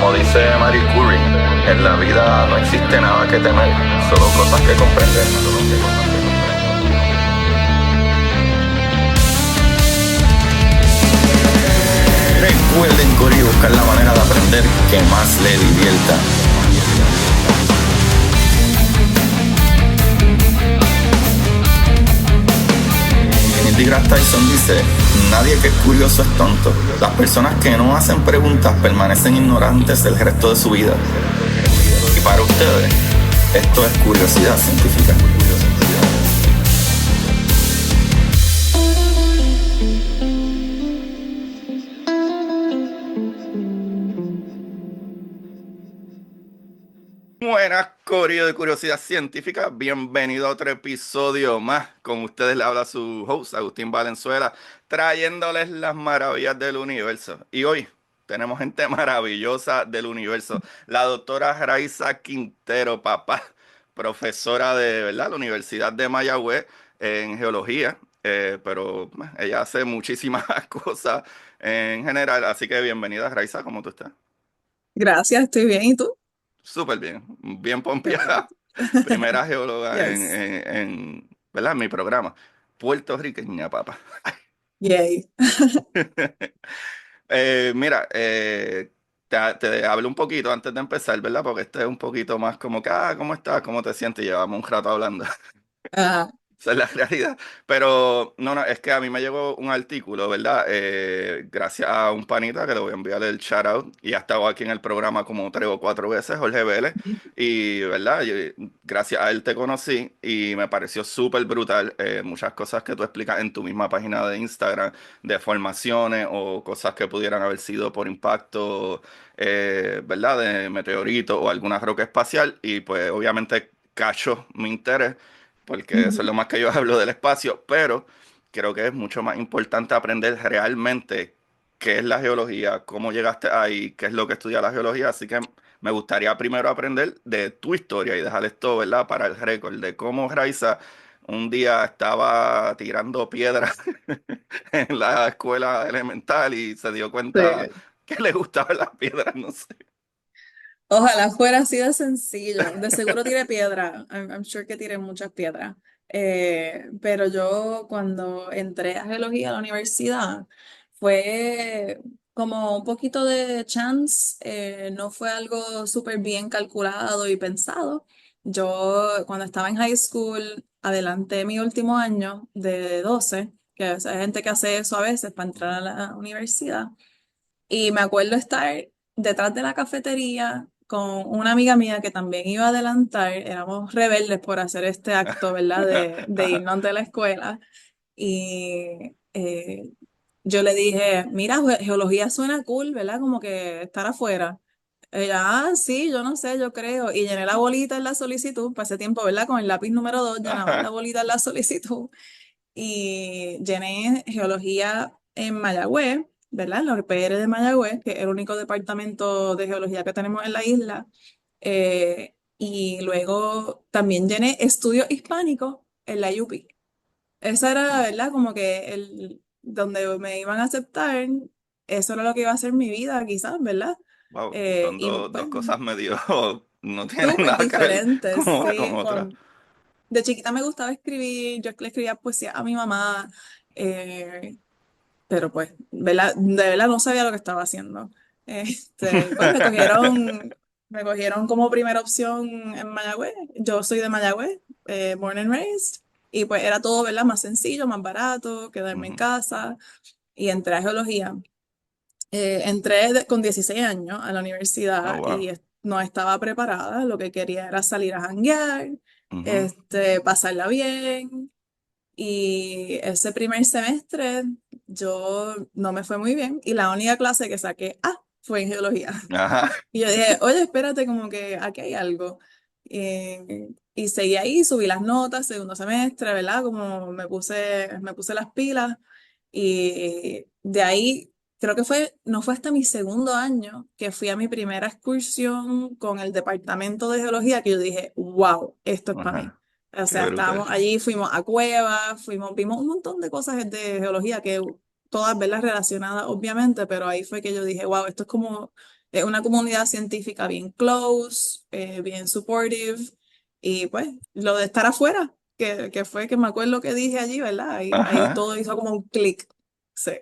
Como dice Marie Curie, en la vida no existe nada que temer, solo cosas que comprender. Recuerden, Cory, buscar la manera de aprender que más le divierta. Neil deGrasse Tyson dice: nadie que es curioso es tonto. Las personas que no hacen preguntas permanecen ignorantes el resto de su vida. Y para ustedes, esto es curiosidad científica. Buenas, Corillo de Curiosidad Científica. Bienvenido a otro episodio más. Con ustedes le habla su host, Agustín Valenzuela, trayéndoles las maravillas del universo. Y hoy tenemos gente maravillosa del universo. La doctora Raiza Quintero, papá, profesora de, ¿verdad?, la Universidad de Mayagüez en geología. Pero ella hace muchísimas cosas en general. Así que bienvenida, Raiza. ¿Cómo tú estás? Gracias, estoy bien. ¿Y tú? Súper bien, bien Qué bueno. pompeada. Primera geóloga Yes. ¿verdad?, en mi programa. Puertorriqueña, papá. Yay. Mira, te hablo un poquito antes de empezar, ¿verdad? Porque este es un poquito más como que, ¿cómo estás? ¿Cómo te sientes? Llevamos un rato hablando. Ah, Esa es la realidad. Pero no, es que a mí me llegó un artículo, ¿verdad? Gracias a un panita que le voy a enviar el shout out y ha estado aquí en el programa como 3 o 4 veces, Jorge Vélez. Y, ¿verdad? Gracias a él te conocí y me pareció súper brutal. Muchas cosas que tú explicas en tu misma página de Instagram, de formaciones o cosas que pudieran haber sido por impacto, ¿verdad? De meteorito o alguna roca espacial. Y pues obviamente cacho mi interés porque eso es ujú. lo más que yo hablo del espacio, pero creo que es mucho más importante aprender realmente qué es la geología, cómo llegaste ahí, qué es lo que estudia la geología, así que me gustaría primero aprender de tu historia y dejar esto, ¿verdad?, para el récord, de cómo Raiza un día estaba tirando piedras en la escuela elemental y se dio cuenta Sí. que le gustaban las piedras, no sé. Ojalá fuera así de sencillo. De seguro tiré piedra. I'm sure que tiré muchas piedras. Pero yo cuando entré a geología a la universidad fue como un poquito de chance. No fue algo súper bien calculado y pensado. Yo cuando estaba en high school adelanté mi último año de 12, que o sea, hay gente que hace eso a veces para entrar a la universidad. Y me acuerdo estar detrás de la cafetería con una amiga mía que también iba a adelantar. Éramos rebeldes por hacer este acto, ¿verdad? De irnos de la escuela. Y yo le dije, mira, geología suena cool, ¿verdad? Como que estar afuera. Ella, sí, yo no sé, yo creo. Y llené la bolita en la solicitud. Pasé tiempo, ¿verdad? Con el lápiz número 2 llenaba la bolita en la solicitud y llené geología en Mayagüez, ¿verdad? En la UPR de Mayagüez, que es el único departamento de geología que tenemos en la isla. Y luego también llené estudios hispánicos en la UPI. Esa era, ¿verdad? Como que donde me iban a aceptar, eso era lo que iba a ser mi vida, quizás, ¿verdad? Wow, son Y dos pues, cosas medio, no tienen súper nada que ver diferentes, como una con sí. otra. De chiquita me gustaba escribir, yo le escribía poesía a mi mamá, eh, pero pues, ¿verdad? De verdad no sabía lo que estaba haciendo. Pues me cogieron como primera opción en Mayagüez. Yo soy de Mayagüez, born and raised, y pues era todo, ¿verdad? Más sencillo, más barato, quedarme en Ujú. casa, y entré a geología. Entré con 16 años a la Oh, universidad y wow. no estaba preparada. Lo que quería era salir a janguear, Ujú. pasarla bien. Y ese primer semestre yo no me fue muy bien y la única clase que saqué fue en geología. Ajá. Y yo dije, oye, espérate, como que aquí hay algo. Y seguí ahí, subí las notas, segundo semestre, ¿verdad? Como me puse las pilas. Y de ahí, creo que no fue hasta mi segundo año que fui a mi primera excursión con el departamento de geología que yo dije, wow, esto es para mí. Ajá. O Qué sea, brutal. estábamos allí, fuimos a cuevas, vimos un montón de cosas de geología que todas, ¿verdad? Relacionadas, obviamente, pero ahí fue que yo dije, wow, esto es como una comunidad científica bien close, bien supportive, y pues lo de estar afuera, que fue que me acuerdo que dije allí, ¿verdad? Ahí Ajá. todo hizo como un clic. Sí.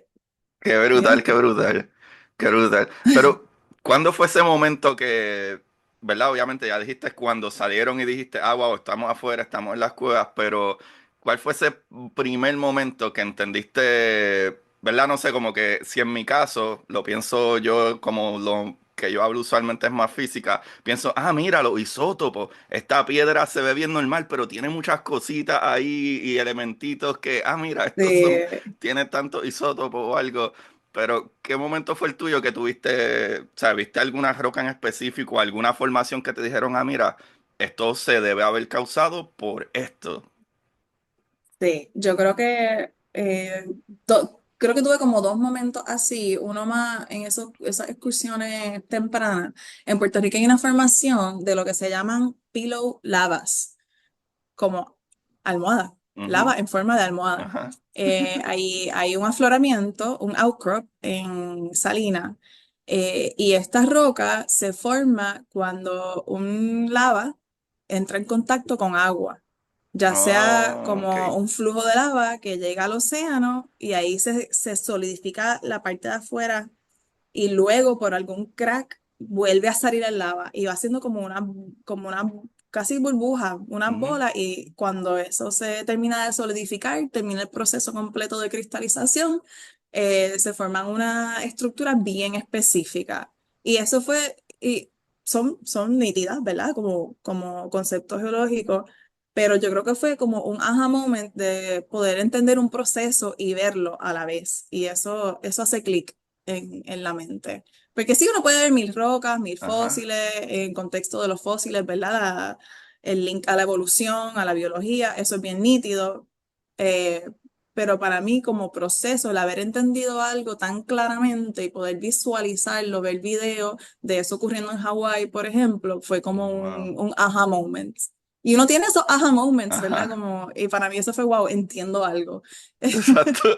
Qué Bien. brutal, qué brutal, qué brutal. Pero, ¿cuándo fue ese momento que, verdad? Obviamente ya dijiste cuando salieron y dijiste, ah, wow, estamos afuera, estamos en las cuevas, pero ¿cuál fue ese primer momento que entendiste, verdad? No sé, como que si en mi caso, lo pienso yo como lo que yo hablo usualmente es más física, pienso, ah, mira, los isótopos, esta piedra se ve bien normal, pero tiene muchas cositas ahí y elementitos que, ah, mira, estos son Sí. tiene tantos isótopos o algo, pero ¿qué momento fue el tuyo que tuviste, o sea, viste alguna roca en específico, alguna formación que te dijeron, ah, mira, esto se debe haber causado por esto? Sí, yo creo que creo que tuve como dos momentos así, uno más en esas excursiones tempranas. En Puerto Rico hay una formación de lo que se llaman pillow lavas, como almohada, lava Ujú. en forma de almohada. Ajá. Hay un afloramiento, un outcrop en Salina, y esta roca se forma cuando un lava entra en contacto con agua, ya sea Oh, ok. como un flujo de lava que llega al océano y ahí se solidifica la parte de afuera y luego por algún crack vuelve a salir el lava y va haciendo como una casi burbuja, una Ujú, bola y cuando eso se termina de solidificar, termina el proceso completo de cristalización, se forman una estructura bien específica. Y eso fue, y son nítidas, ¿verdad? Como conceptos geológicos. Pero yo creo que fue como un aha moment de poder entender un proceso y verlo a la vez. Y eso hace clic en la mente. Porque sí, uno puede ver mil rocas, mil ajá. fósiles, en contexto de los fósiles, ¿verdad? El link a la evolución, a la biología, eso es bien nítido. Eh, pero para mí, como proceso, el haber entendido algo tan claramente y poder visualizarlo, ver videos de eso ocurriendo en Hawái, por ejemplo, fue como Wow. un aha moment. Y uno tiene esos aha moments, ¿verdad? Ajá. Como, y para mí eso fue, wow, entiendo algo. Exacto.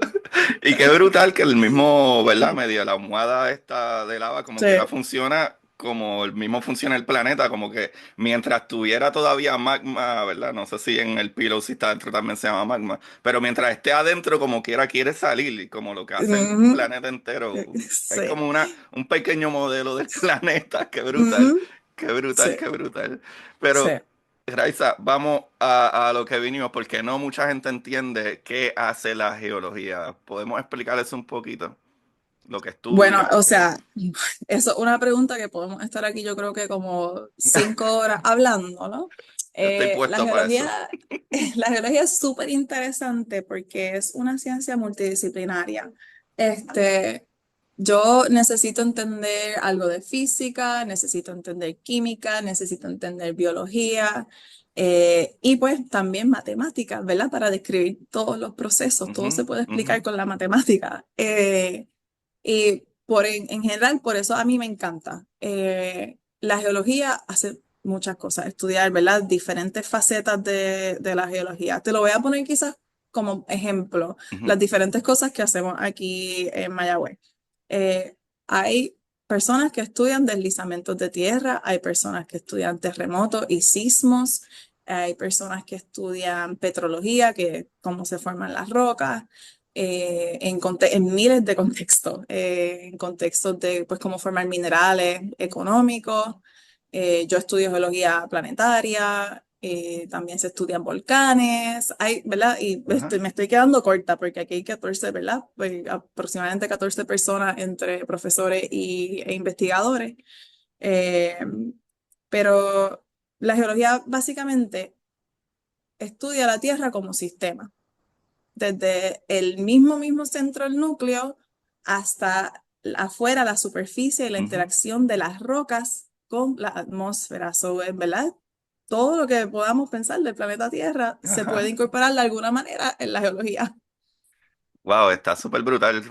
Y qué brutal que el mismo, ¿verdad? Medio la almohada esta de lava como Sí. quiera funciona como el mismo funciona el planeta, como que mientras tuviera todavía magma, ¿verdad? No sé si en el Pillow si está adentro también se llama magma, pero mientras esté adentro como quiera quiere salir y como lo que hace el Ujú. planeta entero, es Sí. como un pequeño modelo del planeta, qué brutal, Ujú. qué brutal, Sí. qué brutal. Sí. Pero Raiza, vamos a lo que vinimos, porque no mucha gente entiende qué hace la geología. ¿Podemos explicarles un poquito lo que Bueno, estudia? o Qué? sea, eso es una pregunta que podemos estar aquí yo creo que como 5 horas hablando, ¿no? Yo estoy La puesto para eso. geología, la geología es súper interesante porque es una ciencia multidisciplinaria. Este, yo necesito entender algo de física, necesito entender química, necesito entender biología, y pues también matemáticas, ¿verdad? Para describir todos los procesos, todo Ujú, se puede ujú, explicar con la matemática. Y en general, por eso a mí me encanta. La geología hace muchas cosas, estudiar, ¿verdad? Diferentes facetas de la geología. Te lo voy a poner quizás como ejemplo, ujú, las diferentes cosas que hacemos aquí en Mayagüez. Eh, Hay personas que estudian deslizamientos de tierra, hay personas que estudian terremotos y sismos, hay personas que estudian petrología, que es cómo se forman las rocas en miles de contextos, en contextos de pues cómo formar minerales económicos. Yo estudio geología planetaria, también se estudian volcanes, ¿verdad? Y ajá. me estoy quedando corta porque aquí hay 14, ¿verdad? Pues, aproximadamente 14 personas entre profesores e investigadores. Eh, pero la geología básicamente estudia la Tierra como sistema desde el mismo centro del núcleo hasta afuera, la superficie y la Ujú. interacción de las rocas con la atmósfera. So, en verdad, todo lo que podamos pensar del planeta Tierra se puede Ajá. incorporar de alguna manera en la geología. Wow, está súper brutal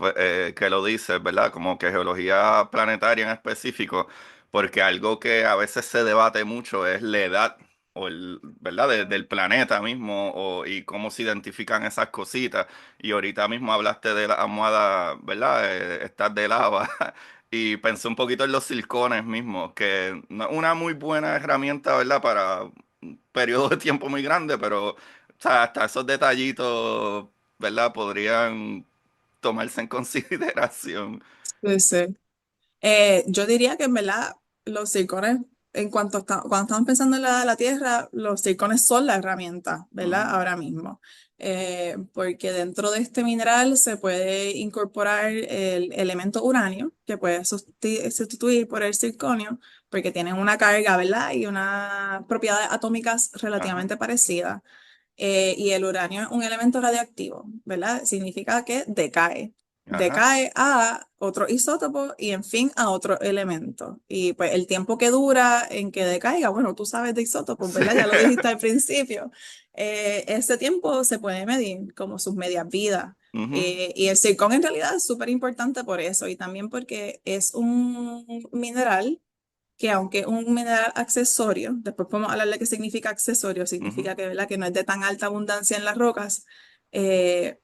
que lo dices, ¿verdad? Como que geología planetaria en específico, porque algo que a veces se debate mucho es la edad. o el, ¿verdad? Del planeta mismo y cómo se identifican esas cositas. Y ahorita mismo hablaste de la almohada, ¿verdad? Estas de lava. Y pensé un poquito en los silcones mismos, que no es una muy buena herramienta, ¿verdad? Para un periodo de tiempo muy grande, pero o sea, hasta esos detallitos, ¿verdad? Podrían tomarse en consideración. Sí, sí. Yo diría que en verdad los circones, en cuanto cuando estamos pensando en la Tierra, los circones son la herramienta, ¿verdad? Ujú. Ahora mismo. Porque dentro de este mineral se puede incorporar el elemento uranio, que puede sustituir por el circonio, porque tienen una carga, ¿verdad? Y unas propiedades atómicas Ajá, relativamente parecidas. Y el uranio es un elemento radioactivo, ¿verdad? Significa que decae. ajá. Decae a otro isótopo y, en fin, a otro elemento. Y pues el tiempo que dura en que decaiga, bueno, tú sabes de isótopos, Sí. ¿verdad? Ya lo dijiste al principio. Ese tiempo se puede medir como sus medias vidas. Ujú, Y el zircón en realidad es súper importante por eso y también porque es un mineral que, aunque es un mineral accesorio, después podemos hablar de qué significa accesorio, ujú. significa que, ¿verdad? Que no es de tan alta abundancia en las rocas, eh,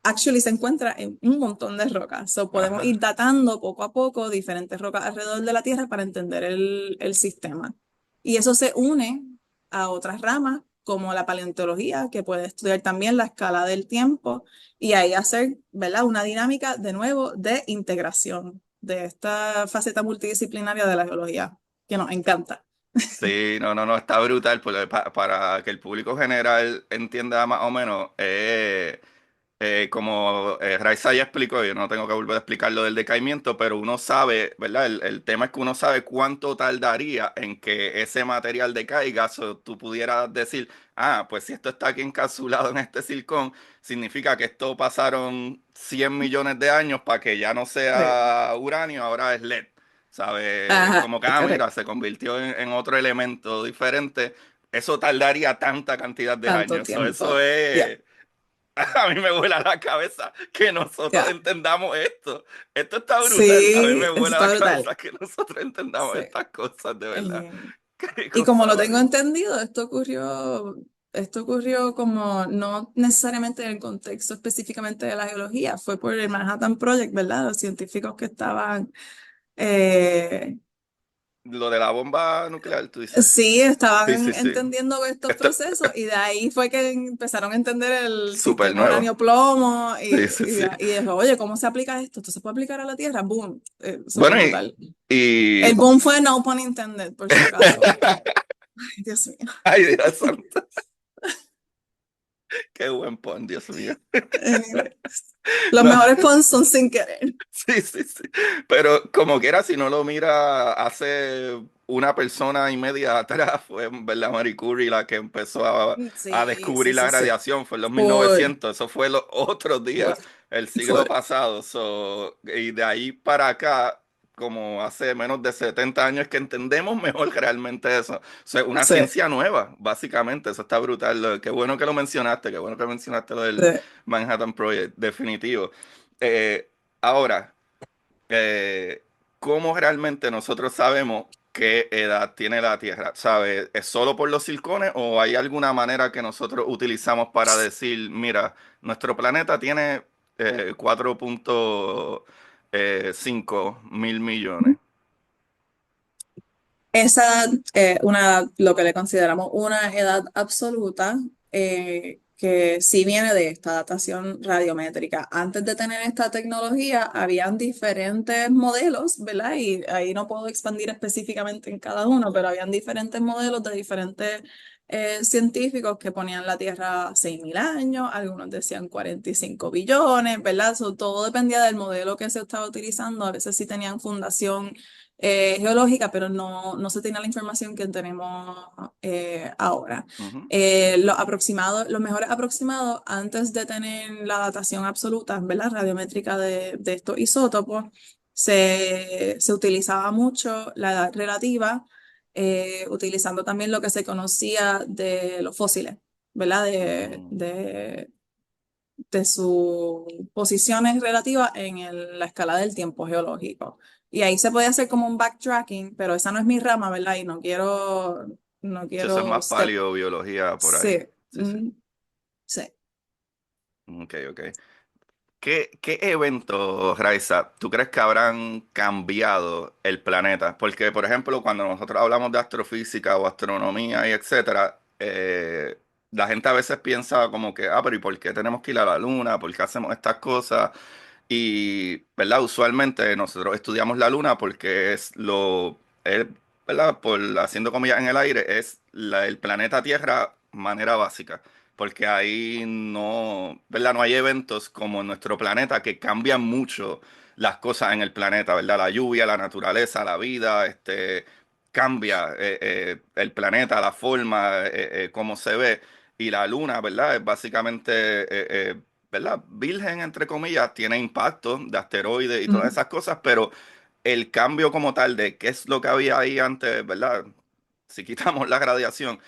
actually se encuentra en un montón de rocas. So, podemos ir Ajá. datando poco a poco diferentes rocas alrededor de la Tierra para entender el sistema. Y eso se une a otras ramas, como la paleontología, que puede estudiar también la escala del tiempo y ahí hacer, ¿verdad? Una dinámica de nuevo de integración de esta faceta multidisciplinaria de la geología, que nos encanta. Sí, no, no, no, está brutal porque para que el público general entienda más o menos, como Raiza ya explicó, yo no tengo que volver a explicar lo del decaimiento, pero uno sabe, ¿verdad? El tema es que uno sabe cuánto tardaría en que ese material decaiga, so, tú pudieras decir, ah, pues si esto está aquí encapsulado en este silicón, significa que esto pasaron 100 millones de años para que ya no Sí. sea uranio, ahora es LED. ¿Sabe? Ajá, Como que, ah, mira, correcto. se convirtió en otro elemento diferente. Eso tardaría tanta cantidad de Tanto años. So, eso tiempo. Ya, es. A mí me vuela la cabeza que nosotros ya. entendamos esto. Esto está brutal. A mí me Sí, eso vuela está la brutal. cabeza que nosotros entendamos Sí. estas cosas, de verdad. Eh, Qué y como cosa lo más tengo bien. entendido, esto ocurrió como no necesariamente en el contexto específicamente de la geología, fue por el Manhattan Project, ¿verdad? Los científicos que estaban, eh, Lo de la bomba nuclear, tú dices. sí, Sí, sí, estaban sí. entendiendo estos Esto procesos y de ahí fue que empezaron a entender el súper sistema nuevo. uranio-plomo Sí, sí, sí. y dijo, oye, ¿cómo se aplica esto? ¿Esto se puede aplicar a la Tierra? Boom, súper Bueno, brutal. y... El boom fue no pun intended, por si acaso. Ay, Dios mío. Ay, Dios santo. Qué buen pon, Dios mío. Anyway, los No. mejores puns son sin querer. Sí, sí, sí. Pero como quiera, si no lo mira hace una persona y media atrás, fue, ¿verdad? Marie Curie la que empezó a Sí, descubrir sí, la sí, sí. radiación, fue en los Full, 1900, eso fue los otros full, días, el siglo full. pasado. So, y de ahí para acá, como hace menos de 70 años, que entendemos mejor realmente eso. O sea, una Sí, ciencia nueva, básicamente, eso está brutal. Qué bueno que lo mencionaste, qué bueno que mencionaste lo del sí. Manhattan Project, definitivo. Ahora, eh, ¿cómo realmente nosotros sabemos qué edad tiene la Tierra? ¿Sabe? ¿Es solo por los circones o hay alguna manera que nosotros utilizamos para decir, mira, nuestro planeta tiene 4,5 mil millones? Esa lo que le consideramos una edad absoluta, que sí viene de esta datación radiométrica. Antes de tener esta tecnología, habían diferentes modelos, ¿verdad? Y ahí no puedo expandir específicamente en cada uno, pero habían diferentes modelos de diferentes científicos que ponían la Tierra a 6.000 años, algunos decían 45 billones, ¿verdad? Todo dependía del modelo que se estaba utilizando. A veces sí tenían fundación geológica, pero no se tenía la información que tenemos ahora. Ujú. Los mejores aproximados antes de tener la datación absoluta, ¿verdad? Radiométrica de estos isótopos, se utilizaba mucho la edad relativa, utilizando también lo que se conocía de los fósiles, ¿verdad? Mm. De sus posiciones relativas en la escala del tiempo geológico. Y ahí se puede hacer como un backtracking, pero esa no es mi rama, ¿verdad? Y no quiero no Si eso es quiero más step. paleobiología por ahí. Sí, Sí, sí. sí. Ok, ok. ¿Qué eventos, Raiza, tú crees que habrán cambiado el planeta? Porque, por ejemplo, cuando nosotros hablamos de astrofísica o astronomía y etcétera, la gente a veces piensa como que, pero ¿y por qué tenemos que ir a la luna? ¿Por qué hacemos estas cosas? Y, ¿verdad? Usualmente nosotros estudiamos la luna porque ¿verdad? Por haciendo comillas en el aire, es el planeta Tierra manera básica. Porque ahí no, ¿verdad? No hay eventos como en nuestro planeta que cambian mucho las cosas en el planeta, ¿verdad? La lluvia, la naturaleza, la vida, cambia el planeta, la forma, cómo se ve. Y la luna, ¿verdad? Es básicamente ¿verdad? Virgen, entre comillas, tiene impacto de asteroides y todas Ujú, esas cosas, pero el cambio como tal de qué es lo que había ahí antes, ¿verdad? Si quitamos la radiación,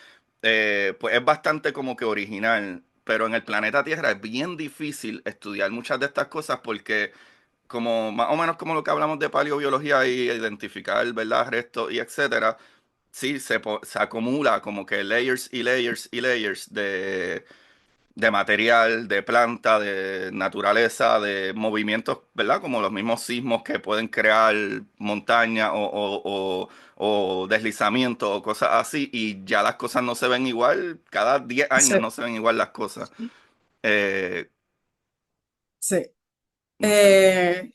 pues es bastante como que original, pero en el planeta Tierra es bien difícil estudiar muchas de estas cosas porque como más o menos como lo que hablamos de paleobiología y identificar, ¿verdad? Restos y etcétera, sí, se acumula como que layers y layers y layers de material, de planta, de naturaleza, de movimientos, ¿verdad? Como los mismos sismos que pueden crear montañas o deslizamientos o cosas así, y ya las cosas no se ven igual, cada 10 sí, años no se ven igual las cosas. Eh, sí. no sé. Eh,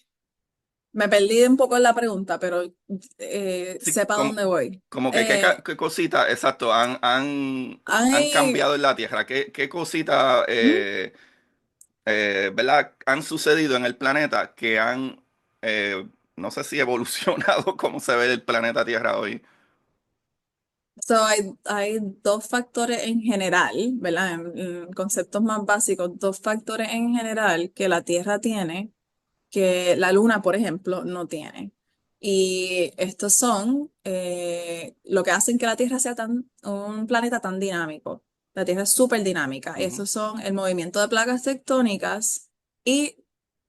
Me perdí un poco en la pregunta, pero Sí, sepa dónde voy. como que qué cositas, exacto, han Hay, cambiado en la Tierra, qué cositas, mm, ¿verdad? Han sucedido en el planeta que han, no sé si evolucionado como se ve el planeta Tierra hoy. hay dos factores en general, ¿verdad? En conceptos más básicos, dos factores en general que la Tierra tiene que la Luna, por ejemplo, no tiene. Y estos son lo que hacen que la Tierra sea un planeta tan dinámico. La Tierra es súper dinámica. Y Ujú, estos son el movimiento de placas tectónicas y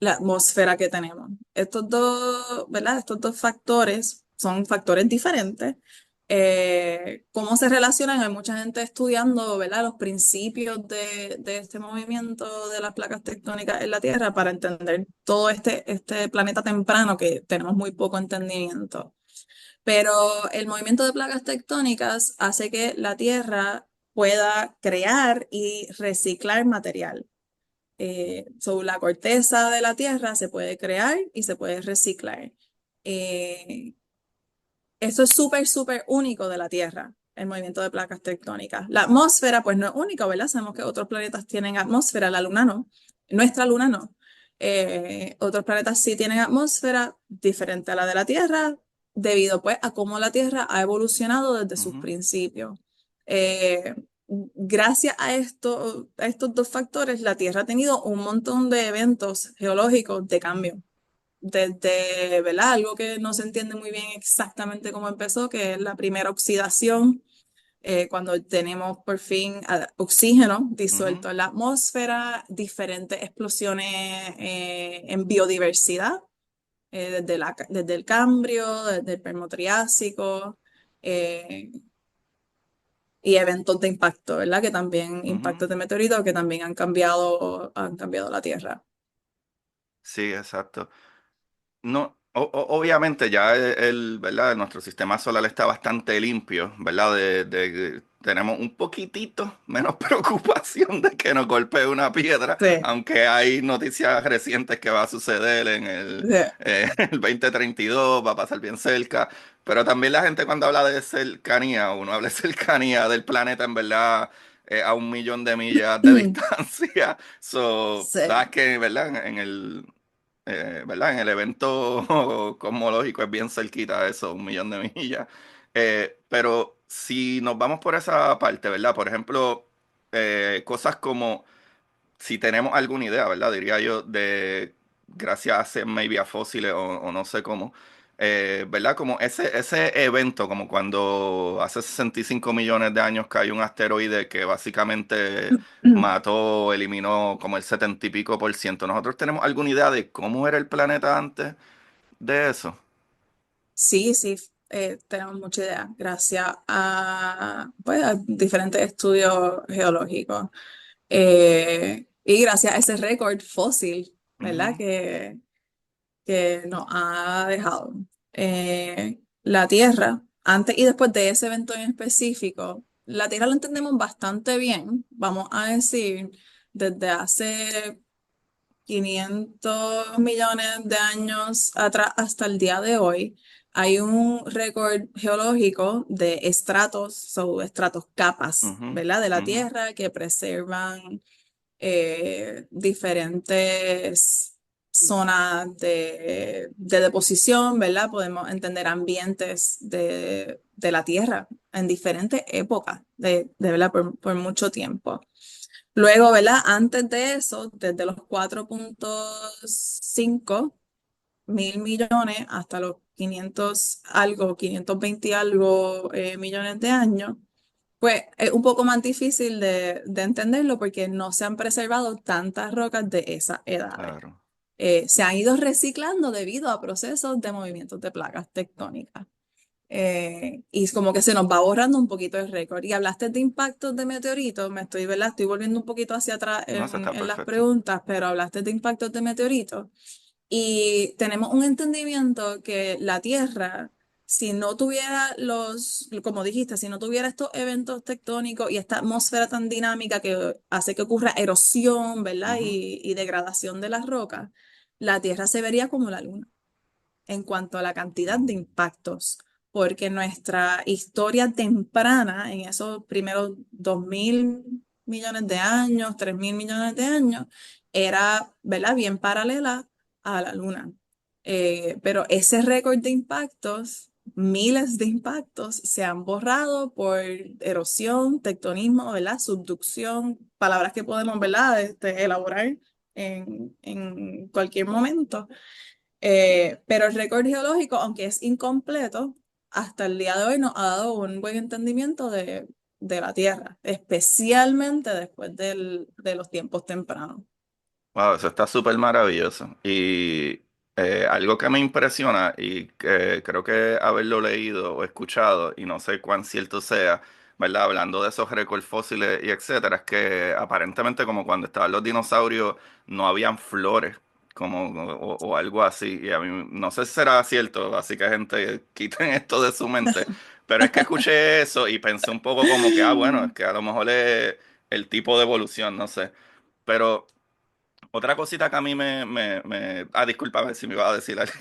la atmósfera que tenemos. Estos dos, ¿verdad? Estos dos factores son factores diferentes. ¿Cómo se relacionan? Hay mucha gente estudiando, ¿verdad? Los principios de este movimiento de las placas tectónicas en la Tierra para entender todo este planeta temprano que tenemos muy poco entendimiento. Pero el movimiento de placas tectónicas hace que la Tierra pueda crear y reciclar material. Sobre la corteza de la Tierra se puede crear y se puede reciclar. Eh, Eso es súper, súper único de la Tierra, el movimiento de placas tectónicas. La atmósfera, pues no es único, ¿verdad? Sabemos que otros planetas tienen atmósfera, la Luna no, nuestra Luna no. Otros planetas sí tienen atmósfera diferente a la de la Tierra, debido pues a cómo la Tierra ha evolucionado desde sus ujú, principios. Eh, Gracias a estos dos factores, la Tierra ha tenido un montón de eventos geológicos de cambio desde, ¿verdad? Algo que no se entiende muy bien exactamente cómo empezó, que es la primera oxidación, cuando tenemos por fin oxígeno ujú, disuelto en la atmósfera, diferentes explosiones en biodiversidad, desde el Cámbrico, desde el Permo-Triásico, eh, y eventos de impacto, ¿verdad? Que también, ujú. impactos de meteoritos que también han cambiado la Tierra. Sí, exacto. No, obviamente ya ¿verdad? Nuestro sistema solar está bastante limpio, ¿verdad? Tenemos un poquitito menos preocupación de que nos golpee una piedra, Sí, aunque hay noticias recientes que va a suceder en sí. el 2032, va a pasar bien cerca, pero también la gente cuando habla de cercanía, uno habla de cercanía del planeta en verdad a 1 millón de millas de distancia, sabes Sí. que, ¿verdad? ¿Verdad? En el evento cosmológico es bien cerquita de eso, 1 millón de millas. Pero si nos vamos por esa parte, ¿verdad? Por ejemplo, cosas como si tenemos alguna idea, ¿verdad? Diría yo, gracias maybe a fósiles o no sé cómo, ¿verdad? Como ese evento, como cuando hace 65 millones de años cayó un asteroide que básicamente mató, eliminó como el 70 y pico por ciento. ¿Nosotros tenemos alguna idea de cómo era el planeta antes de eso? Sí, sí. tenemos mucha idea, gracias a, pues, a diferentes estudios geológicos. Y gracias a ese récord fósil, ¿verdad? Ujú, Que nos ha dejado. La Tierra, antes y después de ese evento en específico, la Tierra la entendemos bastante bien, vamos a decir, desde hace 500 millones de años atrás hasta el día de hoy. Hay un récord geológico de estratos, estratos, capas, ujú, ¿verdad? De la ujú. Tierra que preservan diferentes zonas de deposición, ¿verdad? Podemos entender ambientes de la Tierra en diferentes épocas, ¿verdad? Por mucho tiempo. Luego, ¿verdad? Antes de eso, desde los 4,5 mil millones hasta los 500 algo, 520 y algo millones de años, pues es un poco más difícil de entenderlo porque no se han preservado tantas rocas de esas edades. Claro. Se han ido reciclando debido a procesos de movimientos de placas tectónicas. Y como que se nos va borrando un poquito el récord. Y hablaste de impactos de meteoritos, ¿verdad? Estoy volviendo un poquito hacia atrás No, eso está en las perfecto. preguntas, pero hablaste de impactos de meteoritos. Y tenemos un entendimiento que la Tierra, si no tuviera como dijiste, si no tuviera estos eventos tectónicos y esta atmósfera tan dinámica que hace que ocurra erosión, ¿verdad? Ujú. Y degradación de las rocas, la Tierra se vería como la Luna en cuanto a la cantidad de impactos, porque nuestra historia temprana, en esos primeros 2,000 millones de años, 3,000 millones de años, era, ¿verdad?, bien paralela a la Luna. Pero ese récord de impactos, miles de impactos, se han borrado por erosión, tectonismo, ¿verdad?, subducción, palabras que podemos, ¿verdad?, elaborar en cualquier momento. Pero el récord geológico, aunque es incompleto, hasta el día de hoy nos ha dado un buen entendimiento de la Tierra, especialmente después de los tiempos tempranos. Wow, eso está súper maravilloso. Y algo que me impresiona y que creo que haberlo leído o escuchado, y no sé cuán cierto sea, ¿verdad? Hablando de esos récords fósiles y etcétera, es que aparentemente como cuando estaban los dinosaurios no habían flores, como o algo así. Y a mí no sé si será cierto, así que gente quiten esto de su mente. Pero es que escuché eso y pensé un poco como que, bueno, es que a lo mejor es el tipo de evolución, no sé. Pero otra cosita que a mí discúlpame si me iba a decir algo.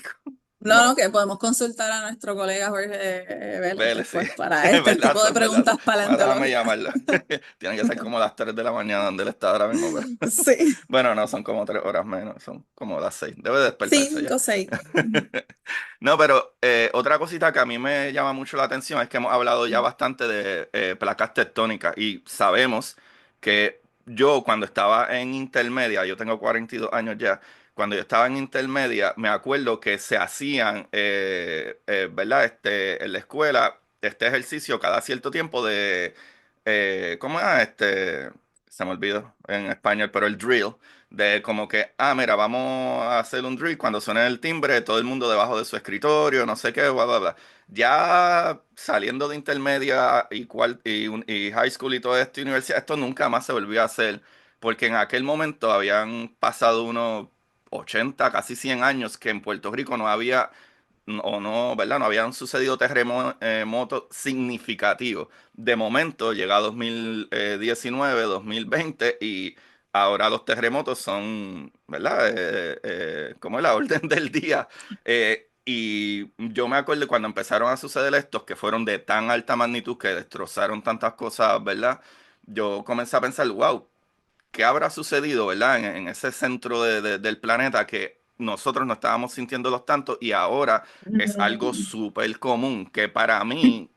No, No, no, que podemos consultar a nuestro colega Jorge Vélez Vélez, sí. después para Es este verdad, tipo de es verdad. preguntas Bueno, déjame paleontológicas. llamarlo. Tienen que ser como las 3 de la mañana donde él está ahora mismo, pero... Sí, Bueno, no, son como 3 horas menos, son como las 6. Debe despertarse ya. 5, 6. No, pero otra cosita que a mí me llama mucho la atención es que hemos hablado ya bastante de placas tectónicas y sabemos que yo cuando estaba en intermedia, yo tengo 42 años ya, cuando yo estaba en intermedia, me acuerdo que se hacían, ¿verdad? En la escuela, este ejercicio cada cierto tiempo de, ¿cómo era? Se me olvidó en español, pero el drill de como que, mira, vamos a hacer un drill cuando suene el timbre, todo el mundo debajo de su escritorio, no sé qué, bla, bla, bla. Ya saliendo de intermedia y high school y todo esto, y universidad, esto nunca más se volvió a hacer, porque en aquel momento habían pasado unos 80 casi 100 años que en Puerto Rico no había o no, ¿verdad? No habían sucedido terremotos significativos. De momento llega 2019, 2020 y ahora los terremotos son, ¿verdad? Como es la orden del día. Y yo me acuerdo cuando empezaron a suceder estos que fueron de tan alta magnitud que destrozaron tantas cosas, ¿verdad? Yo comencé a pensar, wow, qué habrá sucedido, ¿verdad? En ese centro del planeta que nosotros no estábamos sintiéndolos tanto y ahora es algo súper común que para mí,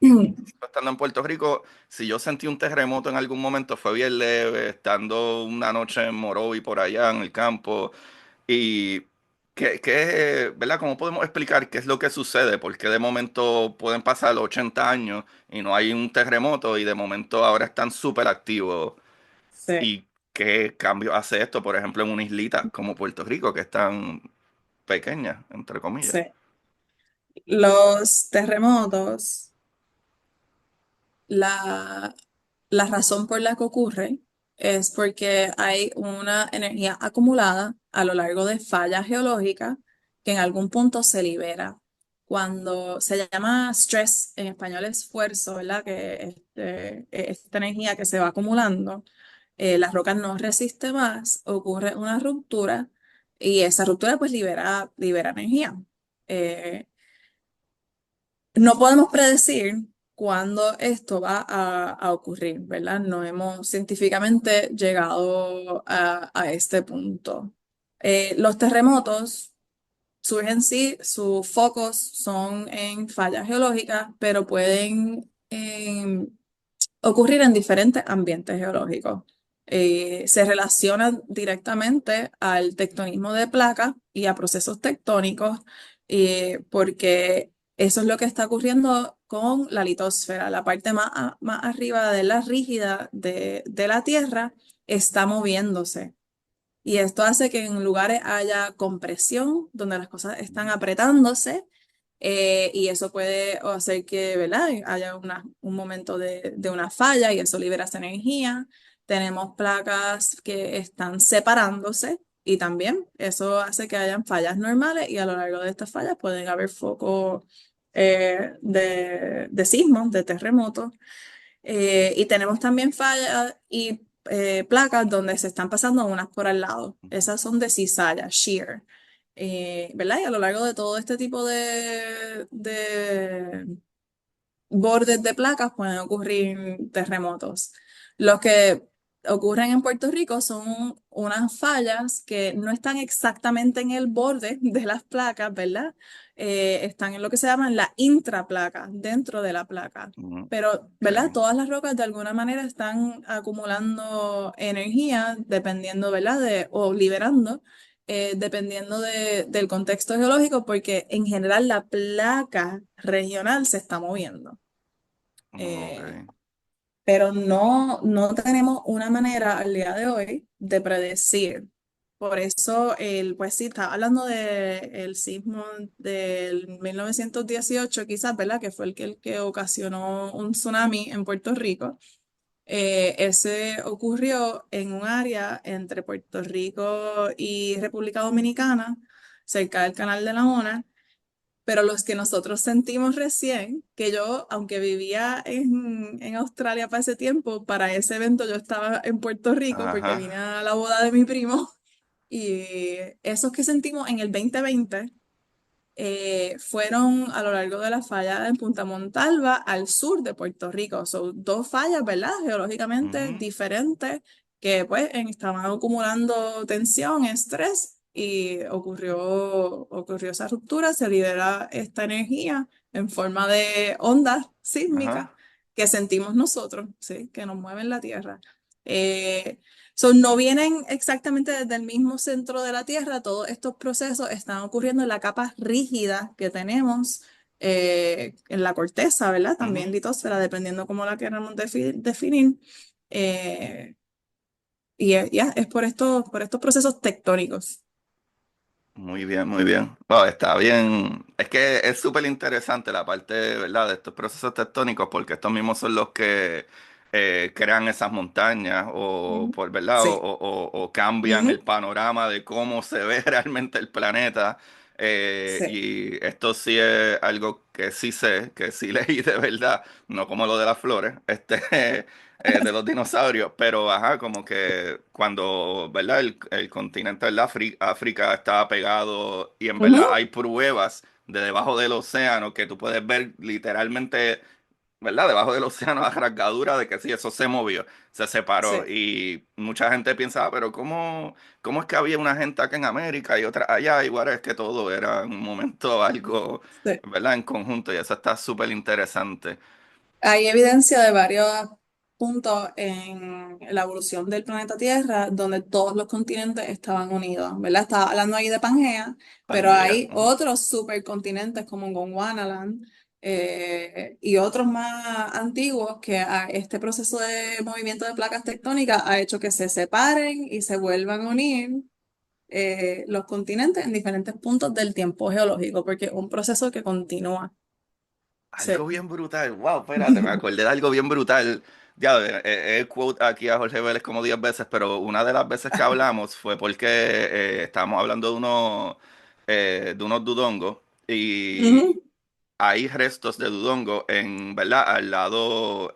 estando en Puerto Rico, si yo sentí un terremoto en algún momento fue bien leve, estando una noche en Morovi por allá en el campo y ¿verdad? ¿Cómo podemos explicar qué es lo que sucede? Porque de momento pueden pasar 80 años y no hay un terremoto y de momento ahora están súper activos. Sí, ¿Y qué cambio hace esto, por ejemplo, en una islita como Puerto Rico, que es tan pequeña, entre comillas? sí. Los terremotos, la, la razón por la que ocurre es porque hay una energía acumulada a lo largo de fallas geológicas que en algún punto se libera. Cuando se llama stress, en español esfuerzo, ¿verdad? Que esta energía que se va acumulando, la roca no resiste más, ocurre una ruptura y esa ruptura pues libera energía. Eh, no podemos predecir cuándo esto va a ocurrir, ¿verdad? No hemos científicamente llegado a este punto. Los terremotos surgen sí, sus focos son en fallas geológicas, pero pueden ocurrir en diferentes ambientes geológicos. Se relacionan directamente al tectonismo de placas y a procesos tectónicos, porque eso es lo que está ocurriendo con la litosfera. La parte más arriba de la rígida de la Tierra está moviéndose. Y esto hace que en lugares haya compresión, donde las cosas están apretándose, y eso puede hacer que, ¿verdad? Haya un momento de una falla y eso libera esa energía. Tenemos placas que están separándose y también eso hace que hayan fallas normales y a lo largo de estas fallas pueden haber focos de sismos, de terremotos. Y tenemos también fallas y placas donde se están pasando unas por al lado. Esas son de cizalla, shear. ¿Verdad? Y a lo largo de todo este tipo de bordes de placas pueden ocurrir terremotos. Los que ocurren en Puerto Rico son unas fallas que no están exactamente en el borde de las placas, ¿verdad? Están en lo que se llama la intraplaca, dentro de la placa. Ujú. Pero, Ok. ¿verdad? Todas las rocas de alguna manera están acumulando energía dependiendo, ¿verdad? O liberando, dependiendo del contexto geológico, porque en general la placa regional se está moviendo. Ok. Eh, pero no tenemos una manera al día de hoy de predecir. Por eso, pues sí, está hablando del sismo del 1918, quizás, ¿verdad? Que fue el que ocasionó un tsunami en Puerto Rico. Ese ocurrió en un área entre Puerto Rico y República Dominicana, cerca del Canal de la Ona, pero los que nosotros sentimos recién, que yo, aunque vivía en Australia para ese tiempo, para ese evento yo estaba en Puerto Rico porque Ajá. vine a la boda de mi primo, y esos que sentimos en el 2020 fueron a lo largo de la falla en Punta Montalva al sur de Puerto Rico. Son dos fallas, ¿verdad? Geológicamente Ujú. diferentes que pues estaban acumulando tensión, estrés y ocurrió esa ruptura, se libera esta energía en forma de ondas sísmicas Ajá. que sentimos nosotros, ¿sí? Que nos mueven la Tierra. Eh, no vienen exactamente desde el mismo centro de la Tierra, todos estos procesos están ocurriendo en la capa rígida que tenemos en la corteza, ¿verdad? También Ujú. litosfera, dependiendo cómo la queramos definir. Eh, ya, es por estos procesos tectónicos. Muy bien, muy bien. Wow, está bien. Es que es súper interesante la parte, ¿verdad?, de estos procesos tectónicos, porque estos mismos son los que crean esas montañas, o Ujú. por, ¿verdad? Sí. O cambian el Ujú. panorama de cómo se ve realmente el planeta. Sí. Y esto sí es algo que sí sé, que sí leí de verdad, no como lo de las flores, de los dinosaurios, pero ajá, como que cuando, ¿verdad? El continente del África estaba pegado y en verdad Ujú. hay pruebas de debajo del océano que tú puedes ver literalmente, ¿verdad? Debajo del océano a rasgadura de que sí, eso se movió, se separó Sí. y mucha gente pensaba, pero ¿cómo es que había una gente acá en América y otra allá? Igual es que todo era en un momento algo, Sí. ¿verdad? En conjunto y eso está súper interesante. Hay evidencia de varios puntos en la evolución del planeta Tierra donde todos los continentes estaban unidos, ¿verdad? Estaba hablando ahí de Pangea, pero Pangea. hay Ujú. otros supercontinentes como Gondwanaland y otros más antiguos que este proceso de movimiento de placas tectónicas ha hecho que se separen y se vuelvan a unir los continentes en diferentes puntos del tiempo geológico, porque es un proceso que continúa. Algo Sí. bien brutal. Wow, espérate, me acordé de algo bien brutal. Ya, he quote aquí a Jorge Vélez como 10 veces, pero una de las veces que hablamos fue porque estábamos hablando de unos dudongos y Ujú, hay restos de Dudongo en, ¿verdad? Al lado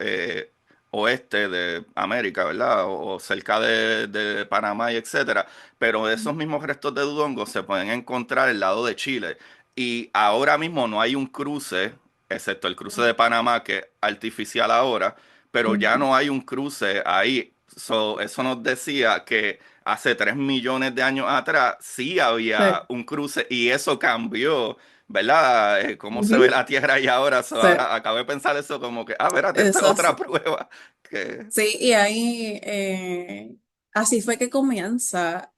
oeste de América, ¿verdad? O cerca de Panamá y etcétera. Pero esos mismos restos de Dudongo se pueden encontrar al lado de Chile. Y ahora mismo no hay un cruce, excepto el cruce de Panamá, que es artificial ahora, pero ya ujú. no hay un cruce ahí. Eso nos decía que hace 3 millones de años atrás sí había Sí. un cruce y eso cambió. ¿Verdad? ¿Cómo se ve Ujú. la Tierra ahí ahora? So, Sí, ahora acabé de pensar eso como que, espérate, esta es eso otra sí. prueba. Que, Sí, y ahí así fue que comienza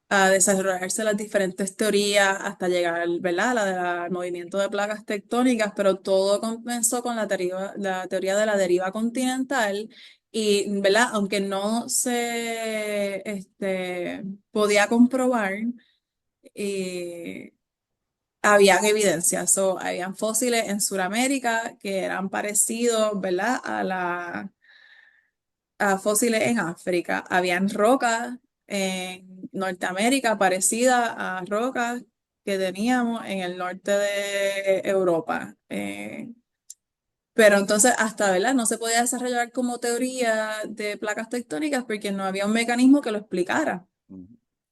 a desarrollarse las diferentes teorías hasta llegar, ¿verdad? A la del movimiento de placas tectónicas, pero todo comenzó con la teoría de la deriva continental y, ¿verdad? Aunque no se podía comprobar, eh, habían evidencias, habían fósiles en Sudamérica que eran parecidos, ¿verdad? A fósiles en África. Habían rocas en Norteamérica parecidas a rocas que teníamos en el norte de Europa. Pero entonces hasta, ¿verdad? No se podía desarrollar como teoría de placas tectónicas porque no había un mecanismo que lo explicara,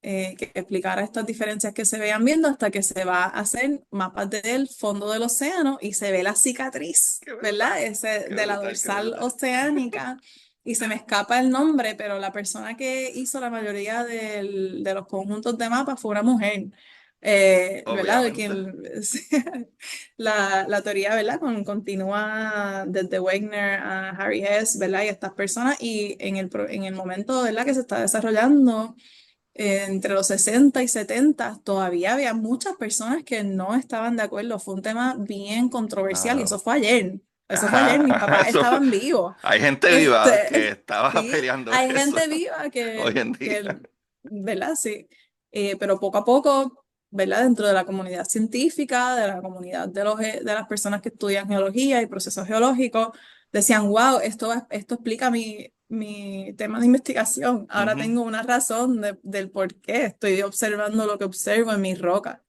que explicara estas diferencias que se veían viendo hasta que se va a hacer mapas del fondo del océano y se ve la cicatriz, qué ¿verdad? brutal, Ese qué de la brutal, qué dorsal brutal. oceánica y se me escapa el nombre, pero la persona que hizo la mayoría de los conjuntos de mapas fue una mujer. ¿Verdad? De Obviamente. quien la teoría, ¿verdad? Continúa desde Wagner a Harry Hess, ¿verdad? Y estas personas, y en el momento, ¿verdad? Que se está desarrollando entre los 60 y 70 todavía había muchas personas que no estaban de acuerdo. Fue un tema bien controversial y eso Wow. fue ayer. Eso fue ayer, mis Ajá, papás eso, estaban vivos. hay gente viva que Este, estaba sí, peleando hay eso gente viva hoy en día. ¿verdad? Sí. Pero poco a poco, ¿verdad? Dentro de la comunidad científica, de la comunidad de las personas que estudian geología y procesos geológicos, decían, wow, esto explica mi tema de investigación. Ahora Ujú. tengo una razón del por qué estoy observando lo que observo en mis rocas.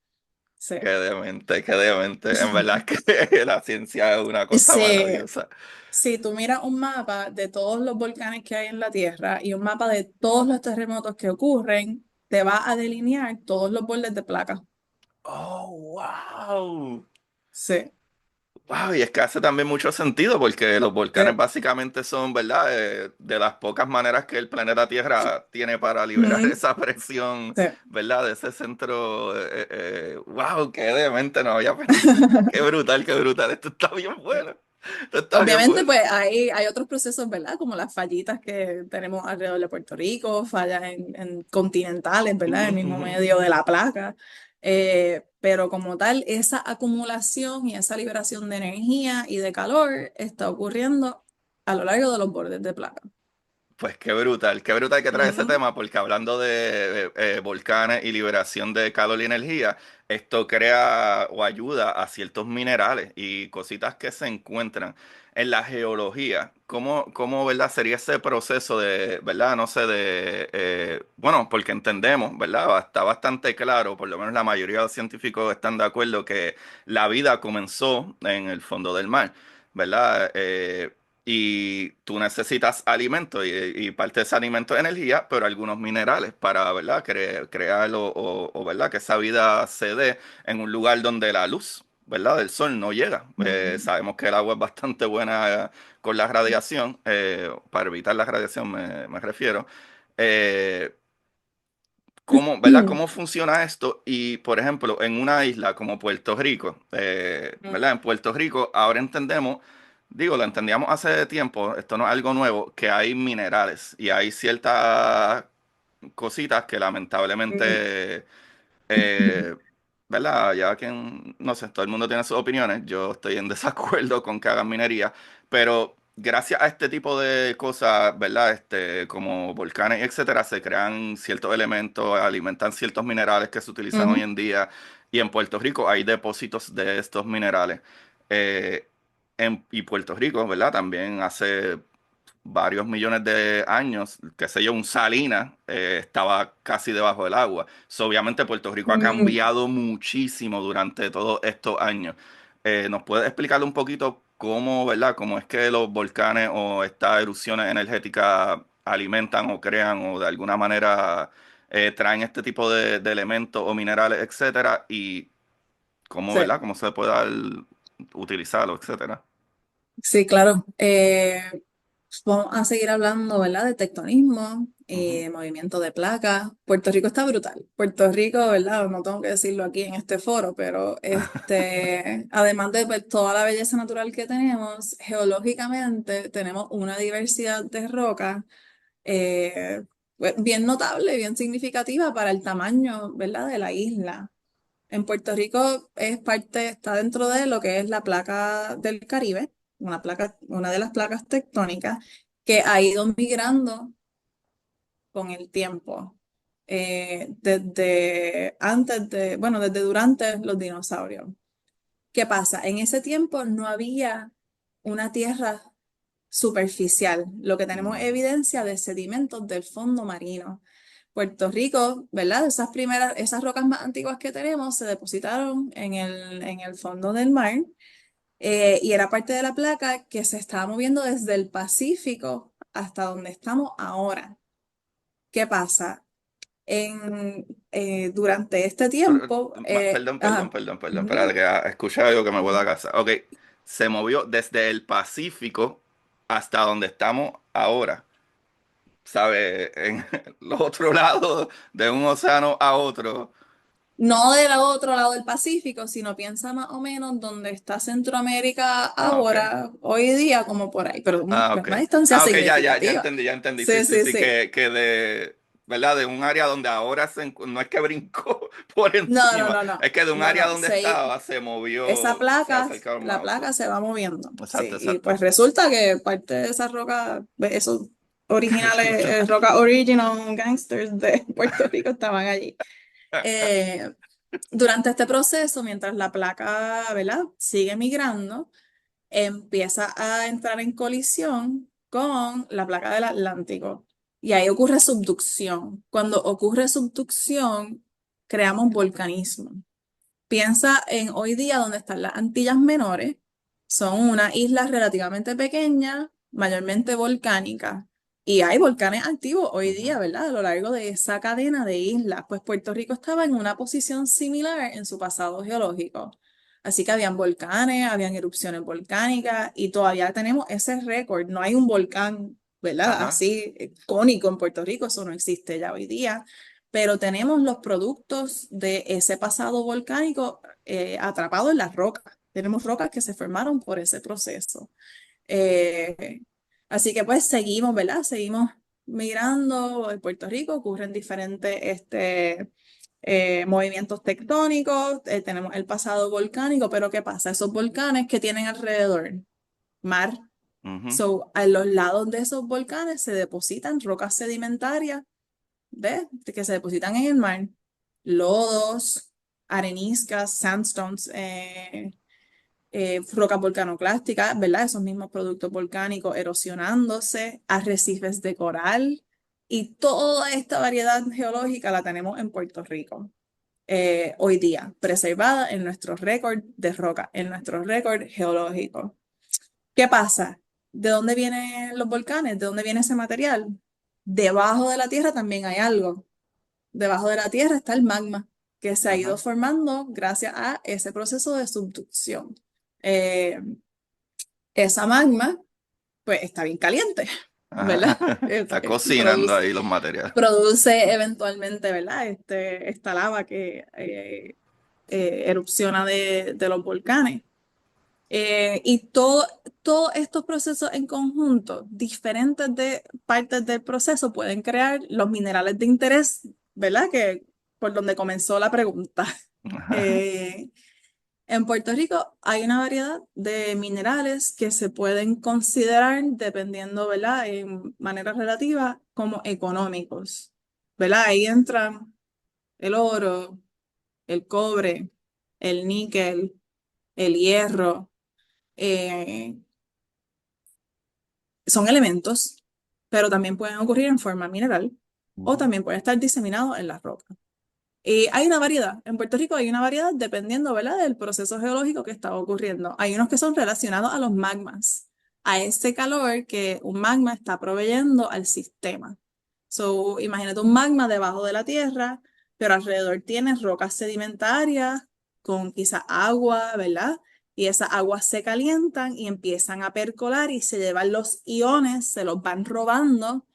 Sí. Qué demente, qué demente. En verdad es que la ciencia es una cosa Sí. maravillosa. Si tú miras un mapa de todos los volcanes que hay en la Tierra y un mapa de todos los terremotos que ocurren, te va a delinear todos los bordes de placas. Oh, wow. Sí. Wow, y es que hace también mucho sentido porque los volcanes Sí. básicamente son, ¿verdad? De las pocas maneras que el planeta Tierra tiene para liberar Mm, esa presión, sí. ¿verdad? De ese centro. Wow, qué demente, no había qué brutal, qué brutal. Esto está bien bueno. Esto está bien Obviamente, bueno. pues hay otros procesos, ¿verdad? Como las fallitas que tenemos alrededor de Puerto Rico, fallas en continentales, ¿verdad? En Ujú, el mismo ujú. medio de la placa. Pero como tal, esa acumulación y esa liberación de energía y de calor está ocurriendo a lo largo de los bordes de placa. Pues qué brutal que trae ese Ujú, tema, porque hablando de volcanes y liberación de calor y energía, esto crea o ayuda a ciertos minerales y cositas que se encuentran en la geología. ¿Cómo, verdad, sería ese proceso de, verdad, no sé, bueno, porque entendemos, verdad, está bastante claro, por lo menos la mayoría de los científicos están de acuerdo que la vida comenzó en el fondo del mar, ¿verdad? Y tú necesitas alimento y parte de ese alimento es energía, pero algunos minerales para, ¿verdad? Crear ¿verdad? Que esa vida se dé en un lugar donde la luz, ¿verdad? Del sol no llega. ujú, Sabemos que el agua es bastante buena con la radiación, para evitar la radiación me refiero. Eh, ¿verdad? ¿Cómo funciona esto? Y, por ejemplo, en una isla como Puerto Rico, ¿verdad? En Puerto Rico ahora entendemos, digo, lo entendíamos hace tiempo, esto no es algo nuevo, que hay minerales y hay ciertas cositas que ujú, lamentablemente, eh, ¿verdad? Ya que, no sé, todo el mundo tiene sus opiniones, yo estoy en desacuerdo con que hagan minería, pero gracias a este tipo de cosas, ¿verdad? Como volcanes, etcétera, se crean ciertos elementos, alimentan ciertos minerales que se utilizan hoy Ujú, en día. Y en Puerto Rico hay depósitos de estos minerales. Eh, y Puerto Rico, ¿verdad? También hace varios millones de años, qué sé yo, un Salinas estaba casi debajo del agua. Obviamente Puerto Rico ha ujú. cambiado muchísimo durante todos estos años. ¿Nos puedes explicar un poquito cómo, ¿verdad? Cómo es que los volcanes o estas erupciones energéticas alimentan o crean o de alguna manera traen este tipo de elementos o minerales, etcétera, y cómo, Sí. ¿verdad? Cómo se puede utilizarlo, etcétera. Sí, claro. Vamos a seguir hablando, ¿verdad? De tectonismo y Ujú. de movimiento de placas. Puerto Rico está brutal. Puerto Rico, ¿verdad? No tengo que decirlo aquí en este foro, pero además de pues, toda la belleza natural que tenemos, geológicamente tenemos una diversidad de rocas eh, pues, bien notable, bien significativa para el tamaño, ¿verdad? De la isla. En Puerto Rico está dentro de lo que es la placa del Caribe, una de las placas tectónicas que ha ido migrando con el tiempo, desde durante los dinosaurios. ¿Qué pasa? En ese tiempo no había una tierra superficial. Lo que tenemos es Mm. evidencia de sedimentos del fondo marino. Puerto Rico, ¿verdad? Esas rocas más antiguas que tenemos se depositaron en el fondo del mar y era parte de la placa que se estaba moviendo desde el Pacífico hasta donde estamos ahora. ¿Qué pasa? Durante este Pero, tiempo, perdón, ujú. espérate que escuché algo que me vuelva a casa. Ok, se movió desde el Pacífico hasta donde estamos ahora, ¿sabe? En los otros lados de un océano a otro. No del otro lado del Pacífico, sino piensa más o menos donde está Centroamérica Ah, ok. ahora, hoy día, como por ahí, pero Ah, ok. una distancia Ah, ok, ya significativa. entendí, ya entendí. Sí, Sí, sí, sí, sí, sí. que ¿verdad? De un área donde ahora no es que brincó por No, no, encima, no, no, es que de un no, área no. donde estaba se Esa movió, se placa, acercaron la más al sur. placa se va moviendo, Exacto, sí. Y pues exacto. resulta que parte de esa roca, esos originales, roca original gangsters de Puerto Rico estaban allí. Eh, Durante este proceso, mientras la placa, ¿verdad? Sigue migrando, empieza a entrar en colisión con la placa del Atlántico. Y ahí ocurre subducción. Cuando ocurre subducción, creamos volcanismo. Piensa en hoy día donde están las Antillas Menores. Son unas islas relativamente pequeñas, mayormente volcánicas. Y hay volcanes activos hoy Ujú. día, ¿verdad? A lo largo de esa cadena de islas. Pues Puerto Rico estaba en una posición similar en su pasado geológico. Así que habían volcanes, habían erupciones volcánicas y todavía tenemos ese récord. No hay un volcán, ¿verdad? Ajá. Así icónico en Puerto Rico, eso no existe ya hoy día, pero tenemos los productos de ese pasado volcánico atrapados en las rocas. Tenemos rocas que se formaron por ese proceso. Eh, Así que pues seguimos, ¿verdad? Seguimos migrando en Puerto Rico, ocurren diferentes movimientos tectónicos, tenemos el pasado volcánico, pero ¿qué pasa? Esos volcanes que tienen alrededor mar. Ujú. So, a los lados de esos volcanes se depositan rocas sedimentarias, ¿ves? Que se depositan en el mar. Lodos, areniscas, sandstones, rocas volcanoclásticas, ¿verdad? Esos mismos productos volcánicos erosionándose, arrecifes de coral. Y toda esta variedad geológica la tenemos en Puerto Rico hoy día, preservada en nuestro récord de roca, en nuestro récord geológico. ¿Qué pasa? ¿De dónde vienen los volcanes? ¿De dónde viene ese material? Debajo de la tierra también hay algo. Debajo de la tierra está el magma que se ha ido Ajá. formando gracias a ese proceso de subducción. Eh, Esa magma, pues, está bien caliente, ¿verdad? Ajá. Está cocinando Produce, ahí los materiales. produce eventualmente, ¿verdad? Esta lava que erupciona de los volcanes. Todos estos procesos en conjunto, diferentes de partes del proceso, pueden crear los minerales de interés, ¿verdad? Que por donde comenzó la pregunta. Ajá. Eh, En Puerto Rico hay una variedad de minerales que se pueden considerar, dependiendo, ¿verdad?, en manera relativa, como económicos, ¿verdad? Ahí entran el oro, el cobre, el níquel, el hierro. eh, Son elementos, pero también pueden ocurrir en forma mineral o Ujú. también pueden estar diseminados en la roca. Hay una variedad. En Puerto Rico hay una variedad dependiendo, ¿verdad?, del proceso geológico que está ocurriendo. Hay unos que son relacionados a los magmas, a ese calor que un magma está proveyendo al sistema. So, imagínate un magma debajo de la tierra, pero alrededor tienes rocas sedimentarias con quizá agua, ¿verdad? Y esas aguas se calientan y empiezan a percolar y se llevan los iones, se los van robando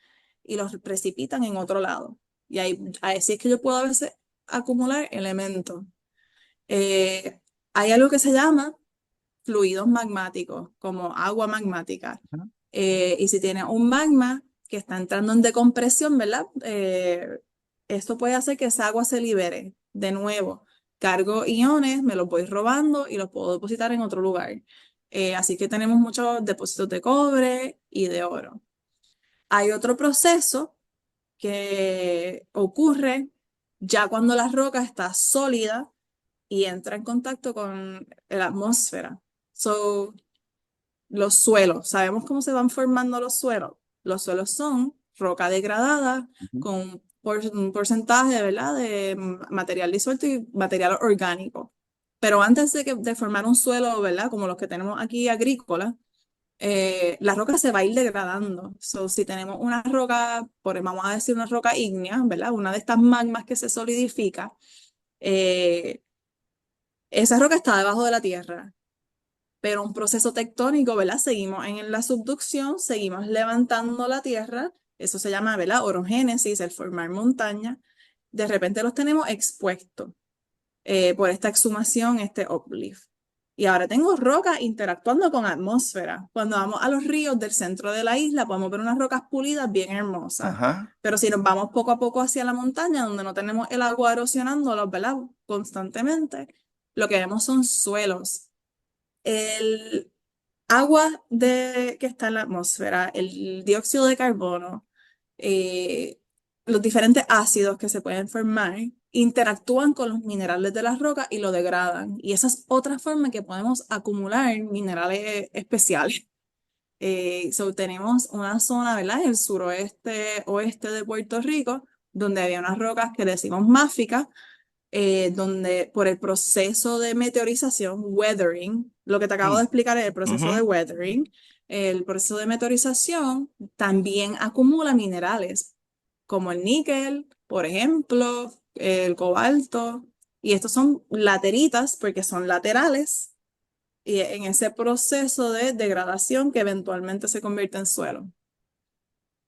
y los precipitan en otro lado. Y ahí, así es que yo puedo a veces acumular elementos. Eh, Hay algo que se llama fluidos magmáticos, como agua magmática. Y si tiene un magma que está entrando en decompresión, ¿verdad? Esto puede hacer que esa agua se libere de nuevo. Cargo iones, me los voy robando y los puedo depositar en otro lugar. Así que tenemos muchos depósitos de cobre y de oro. Hay otro proceso que ocurre ya cuando la roca está sólida y entra en contacto con la atmósfera. So, los suelos, ¿sabemos cómo se van formando los suelos? Los suelos son roca degradada Ujú. con un porcentaje, ¿verdad?, de material disuelto y material orgánico. Pero antes de formar un suelo, ¿verdad?, como los que tenemos aquí agrícola, la roca se va a ir degradando. So, si tenemos una roca, vamos a decir una roca ígnea, ¿verdad?, una de estas magmas que se solidifica, eh, esa roca está debajo de la tierra, pero un proceso tectónico, ¿verdad? Seguimos en la subducción, seguimos levantando la tierra, eso se llama, ¿verdad?, orogénesis, el formar montaña. De repente los tenemos expuestos por esta exhumación, este uplift. Y ahora tengo rocas interactuando con atmósfera. Cuando vamos a los ríos del centro de la isla, podemos ver unas rocas pulidas bien hermosas. Ajá. Pero si nos vamos poco a poco hacia la montaña, donde no tenemos el agua erosionándolos, ¿verdad?, constantemente, lo que vemos son suelos. El agua que está en la atmósfera, el dióxido de carbono, eh, los diferentes ácidos que se pueden formar, interactúan con los minerales de las rocas y lo degradan. Y esa es otra forma que podemos acumular minerales especiales. Tenemos una zona, ¿verdad?, en el suroeste, oeste de Puerto Rico, donde había unas rocas que decimos máficas, donde por el proceso de meteorización, weathering, lo que te acabo de Mm. explicar es el proceso de Ujú. weathering, el proceso de meteorización también acumula minerales, como el níquel, por ejemplo, el cobalto, y estos son lateritas porque son laterales, y en ese proceso de degradación que eventualmente se convierte en suelo.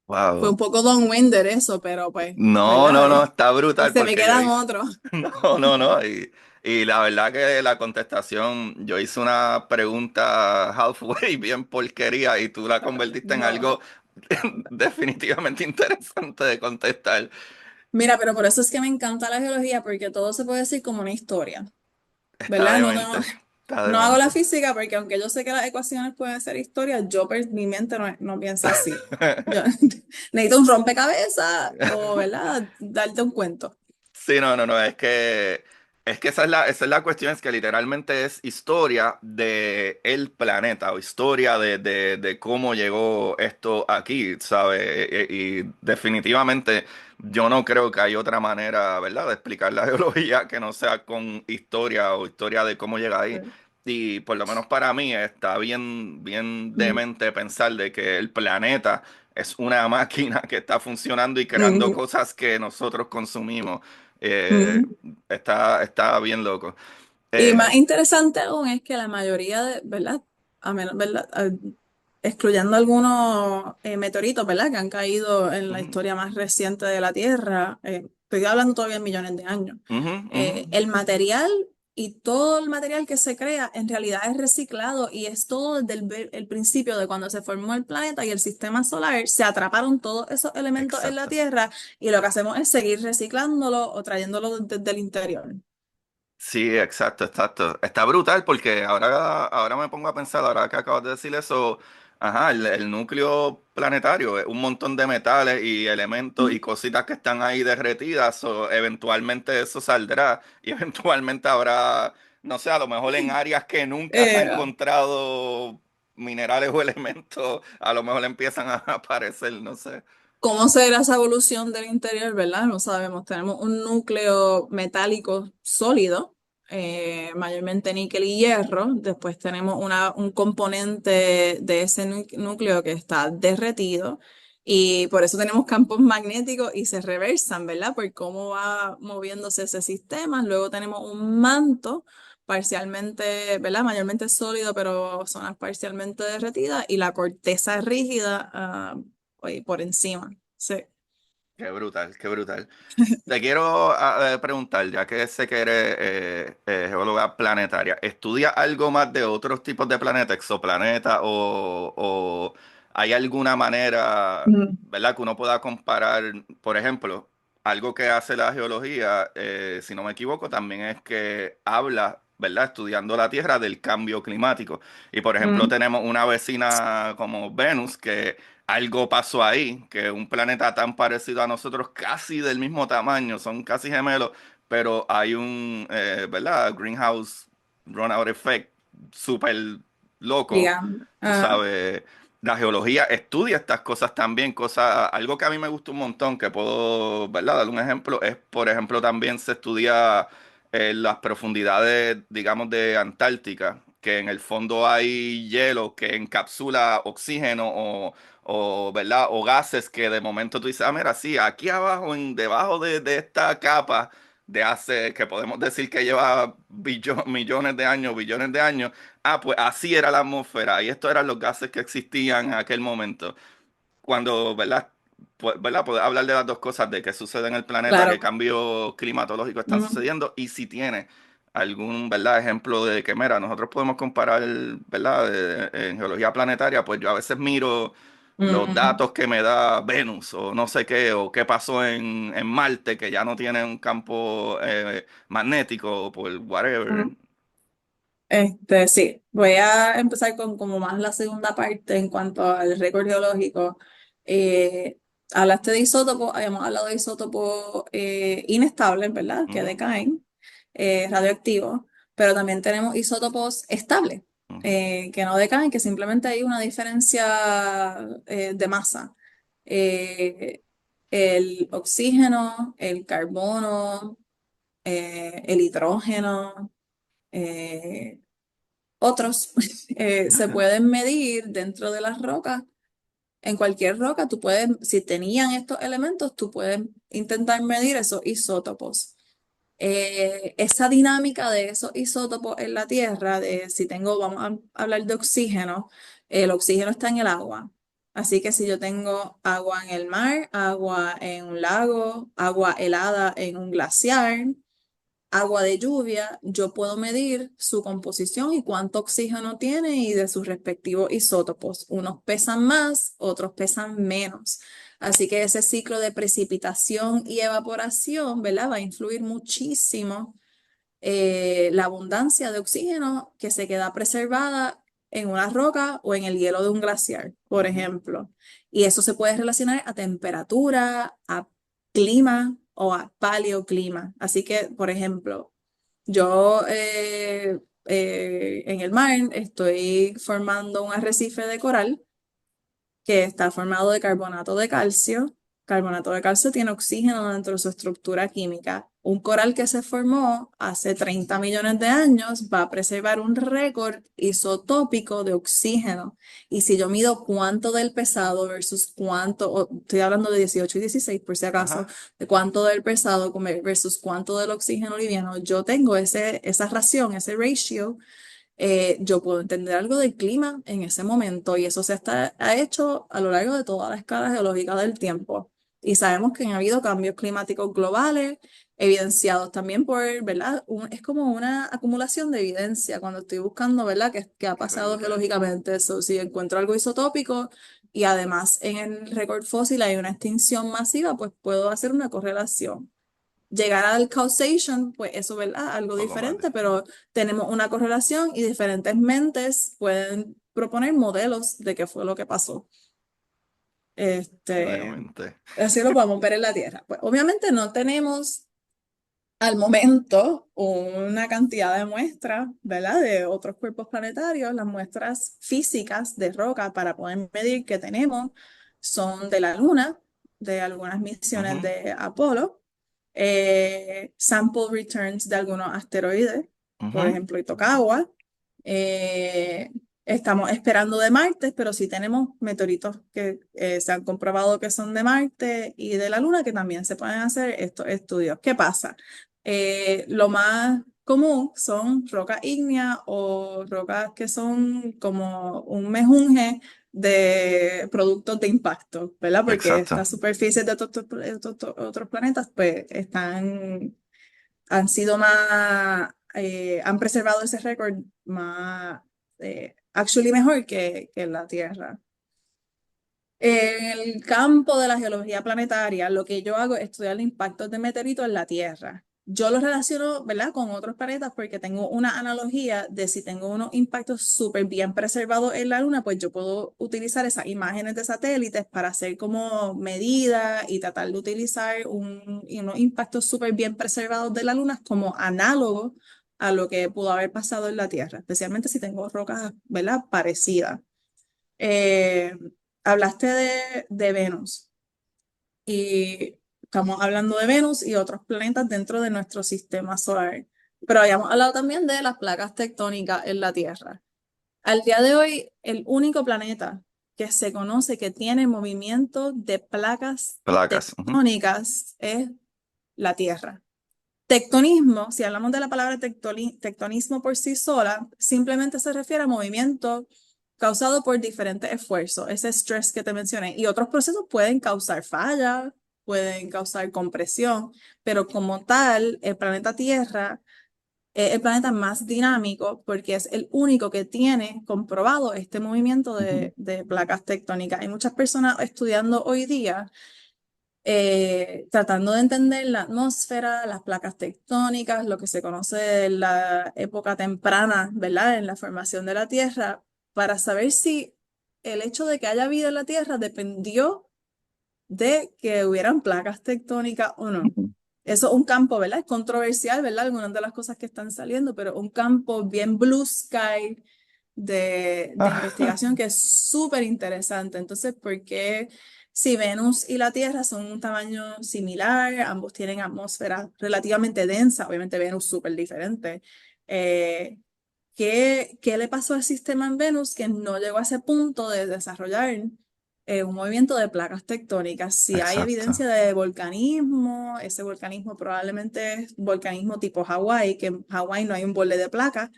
Fue un Wow. poco long-winded eso, pero pues, No, no, ¿verdad? no, está brutal Se me porque yo quedan hice. otros. No, no, no. Y la verdad que la contestación, yo hice una pregunta halfway bien porquería y tú la convertiste en No. algo definitivamente interesante de contestar. Mira, pero por eso es que me encanta la geología, porque todo se puede decir como una historia, Está ¿verdad? demente, está No hago la demente. física porque aunque yo sé que las ecuaciones pueden ser historias, mi mente no piensa así. Yo necesito un rompecabezas o, ¿verdad?, darte un cuento. Sí, no, no, no, es que esa es la cuestión, es que literalmente es historia de el planeta o historia de cómo llegó esto aquí, ¿sabes? Y definitivamente yo no creo que hay otra manera, ¿verdad?, de explicar la geología que no sea con historia o historia de cómo llega ahí. Y por lo menos para mí está bien, bien Mm, demente pensar de que el planeta es una máquina que está funcionando y creando mm, cosas que nosotros consumimos. Eh, mm. está bien loco. Y Eh, más interesante aún es que la mayoría de, ¿verdad? A menos, ¿verdad? Excluyendo algunos meteoritos, ¿verdad?, que han caído en la ujú, historia más reciente de la Tierra. Estoy hablando todavía en millones de años. ujú, ujú. El material y todo el material que se crea en realidad es reciclado y es todo desde el principio de cuando se formó el planeta y el sistema solar. Se atraparon todos esos elementos en la Exacto. Tierra y lo que hacemos es seguir reciclándolo o trayéndolo desde el interior. Sí, exacto, exacto. Está brutal porque ahora me pongo a pensar, ahora que acabas de decir eso, ajá, el núcleo planetario es un montón de metales y elementos y cositas que están ahí derretidas, o eventualmente eso saldrá y eventualmente habrá, no sé, a lo mejor en áreas que nunca se han Eh, encontrado minerales o elementos, a lo mejor empiezan a aparecer, no sé. ¿Cómo será esa evolución del interior, verdad? No sabemos. Tenemos un núcleo metálico sólido, mayormente níquel y hierro. Después tenemos un componente de ese núcleo que está derretido y por eso tenemos campos magnéticos y se reversan, ¿verdad? Por cómo va moviéndose ese sistema. Luego tenemos un manto parcialmente, ¿verdad? Mayormente sólido, pero zonas parcialmente derretidas y la corteza rígida. Oye, por encima. Sí. Qué brutal, qué brutal. Te quiero preguntar, ya que sé que eres geóloga planetaria, ¿estudia algo más de otros tipos de planetas, exoplanetas, o hay alguna manera, Mm, ¿verdad?, que uno pueda comparar, por ejemplo, algo que hace la geología, si no me equivoco, también es que habla, ¿verdad?, estudiando la Tierra del cambio climático. Y por ejemplo, mm, tenemos una vecina como Venus que algo pasó ahí, que un planeta tan parecido a nosotros, casi del mismo tamaño, son casi gemelos, pero hay un, ¿verdad? Greenhouse Runout Effect súper loco, Gigante. tú sabes. La geología estudia estas cosas también, cosas, algo que a mí me gusta un montón, que puedo, ¿verdad? Dar un ejemplo, es, por ejemplo, también se estudia las profundidades, digamos, de Antártica, que en el fondo hay hielo que encapsula oxígeno ¿verdad? O gases que de momento tú dices, ah, mira, sí, aquí abajo, debajo de esta capa de hace, que podemos decir que lleva millones de años, billones de años, ah, pues así era la atmósfera y estos eran los gases que existían en aquel momento. Cuando, ¿verdad? Pues, ¿verdad? Poder hablar de las dos cosas, de qué sucede en el planeta, qué Claro. cambios climatológicos están Mm, sucediendo y si tiene algún, ¿verdad? Ejemplo de que, mira, nosotros podemos comparar, ¿verdad? En geología planetaria, pues yo a veces miro los mm, datos que me da Venus o no sé qué, o qué pasó en Marte, que ya no tiene un campo magnético, o por whatever. mm. Sí, voy a empezar con como más la segunda parte en cuanto al récord geológico. Eh, Hablaste de isótopos, habíamos hablado de isótopos inestables, ¿verdad? Que Ujú, decaen, radioactivos, pero también tenemos isótopos estables, ujú, que no decaen, que simplemente hay una diferencia de masa. Eh, el oxígeno, el carbono, el hidrógeno. eh, Otros se pueden medir dentro de las rocas. En cualquier roca, tú puedes, si tenían estos elementos, tú puedes intentar medir esos isótopos. Esa dinámica de esos isótopos en la Tierra, de si tengo, vamos a hablar de oxígeno, el oxígeno está en el agua. Así que si yo tengo agua en el mar, agua en un lago, agua helada en un glaciar, agua de lluvia, yo puedo medir su composición y cuánto oxígeno tiene y de sus respectivos isótopos. Unos pesan más, otros pesan menos. Así que ese ciclo de precipitación y evaporación, ¿verdad? Va a influir muchísimo la abundancia de oxígeno que se queda preservada en una roca o en el hielo de un glaciar, por ujú. ejemplo. Y eso se puede relacionar a temperatura, a clima o a paleoclima. Así que, por ejemplo, yo en el mar estoy formando un arrecife de coral que está formado de carbonato de calcio. Carbonato de calcio tiene oxígeno dentro de su estructura química. Un coral que se formó hace 30 millones de años va a preservar un récord isotópico de oxígeno. Y si yo mido cuánto del pesado versus cuánto, estoy hablando de 18 y 16 por si acaso, Ajá. de cuánto del pesado versus cuánto del oxígeno liviano, yo tengo esa ración, ese ratio, yo puedo entender algo del clima en ese momento y eso ha hecho a lo largo de toda la escala geológica del tiempo. Y sabemos que han habido cambios climáticos globales, evidenciados también por, ¿verdad? Es como una acumulación de evidencia cuando estoy buscando, ¿verdad? ¿Qué ha Qué pasado brutal. geológicamente? Eso, si encuentro algo isotópico y además en el récord fósil hay una extinción masiva, pues puedo hacer una correlación. llegar al causation, pues eso, ¿verdad? Algo Poco más diferente, difícil. pero tenemos una correlación y diferentes mentes pueden proponer modelos de qué fue lo que pasó. Este, Obviamente. así lo podemos ver en la Tierra. Pues obviamente no tenemos al momento una cantidad de muestras, ¿verdad? De otros cuerpos planetarios. Las muestras físicas de roca para poder medir que tenemos son de la Luna, de algunas misiones Ujú, de Apolo, sample returns de algunos asteroides, por ujú. ejemplo, Itokawa. Eh, Estamos esperando de Marte, pero sí tenemos meteoritos que se han comprobado que son de Marte y de la Luna, que también se pueden hacer estos estudios. ¿Qué pasa? Lo más común son rocas ígneas o rocas que son como un mejunje de productos de impacto, ¿verdad? Porque Exacto. estas superficies de otros planetas, pues, han sido más, han preservado ese récord más, actually mejor que la Tierra. En el campo de la geología planetaria, lo que yo hago es estudiar los impactos de meteoritos en la Tierra. Yo los relaciono, ¿verdad?, con otros planetas porque tengo una analogía de si tengo unos impactos súper bien preservados en la Luna, pues yo puedo utilizar esas imágenes de satélites para hacer como medidas y tratar de utilizar unos impactos súper bien preservados de la Luna como análogos a lo que pudo haber pasado en la Tierra, especialmente si tengo rocas, ¿verdad?, parecidas. Eh, Hablaste de Venus y estamos hablando de Venus y otros planetas dentro de nuestro sistema solar, pero habíamos hablado también de las placas tectónicas en la Tierra. Al día de hoy, el único planeta que se conoce que tiene movimiento de placas Placas. Ujú, tectónicas es la Tierra. Tectonismo, si hablamos de la palabra tectonismo por sí sola, simplemente se refiere a movimiento causado por diferentes esfuerzos, ese stress que te mencioné. Y otros procesos pueden causar fallas, pueden causar compresión, pero como tal, el planeta Tierra es el planeta más dinámico porque es el único que tiene comprobado este movimiento ujú. de placas tectónicas. Hay muchas personas estudiando hoy día tratando de entender la atmósfera, las placas tectónicas, lo que se conoce de la época temprana, ¿verdad? En la formación de la Tierra, para saber si el hecho de que haya vida en la Tierra dependió de que hubieran placas tectónicas o no. Ujú. Eso es un campo, ¿verdad? Es controversial, ¿verdad? Algunas de las cosas que están saliendo, pero un campo bien blue sky de Ah, investigación que es súper interesante. Entonces, ¿por qué si Venus y la Tierra son un tamaño similar, ambos tienen atmósfera relativamente densa, obviamente Venus súper diferente? eh, ¿Qué le pasó al sistema en Venus que no llegó a ese punto de desarrollar un movimiento de placas tectónicas? Si hay exacto. evidencia de volcanismo, ese volcanismo probablemente es volcanismo tipo Hawái, que en Hawái no hay un borde de placas,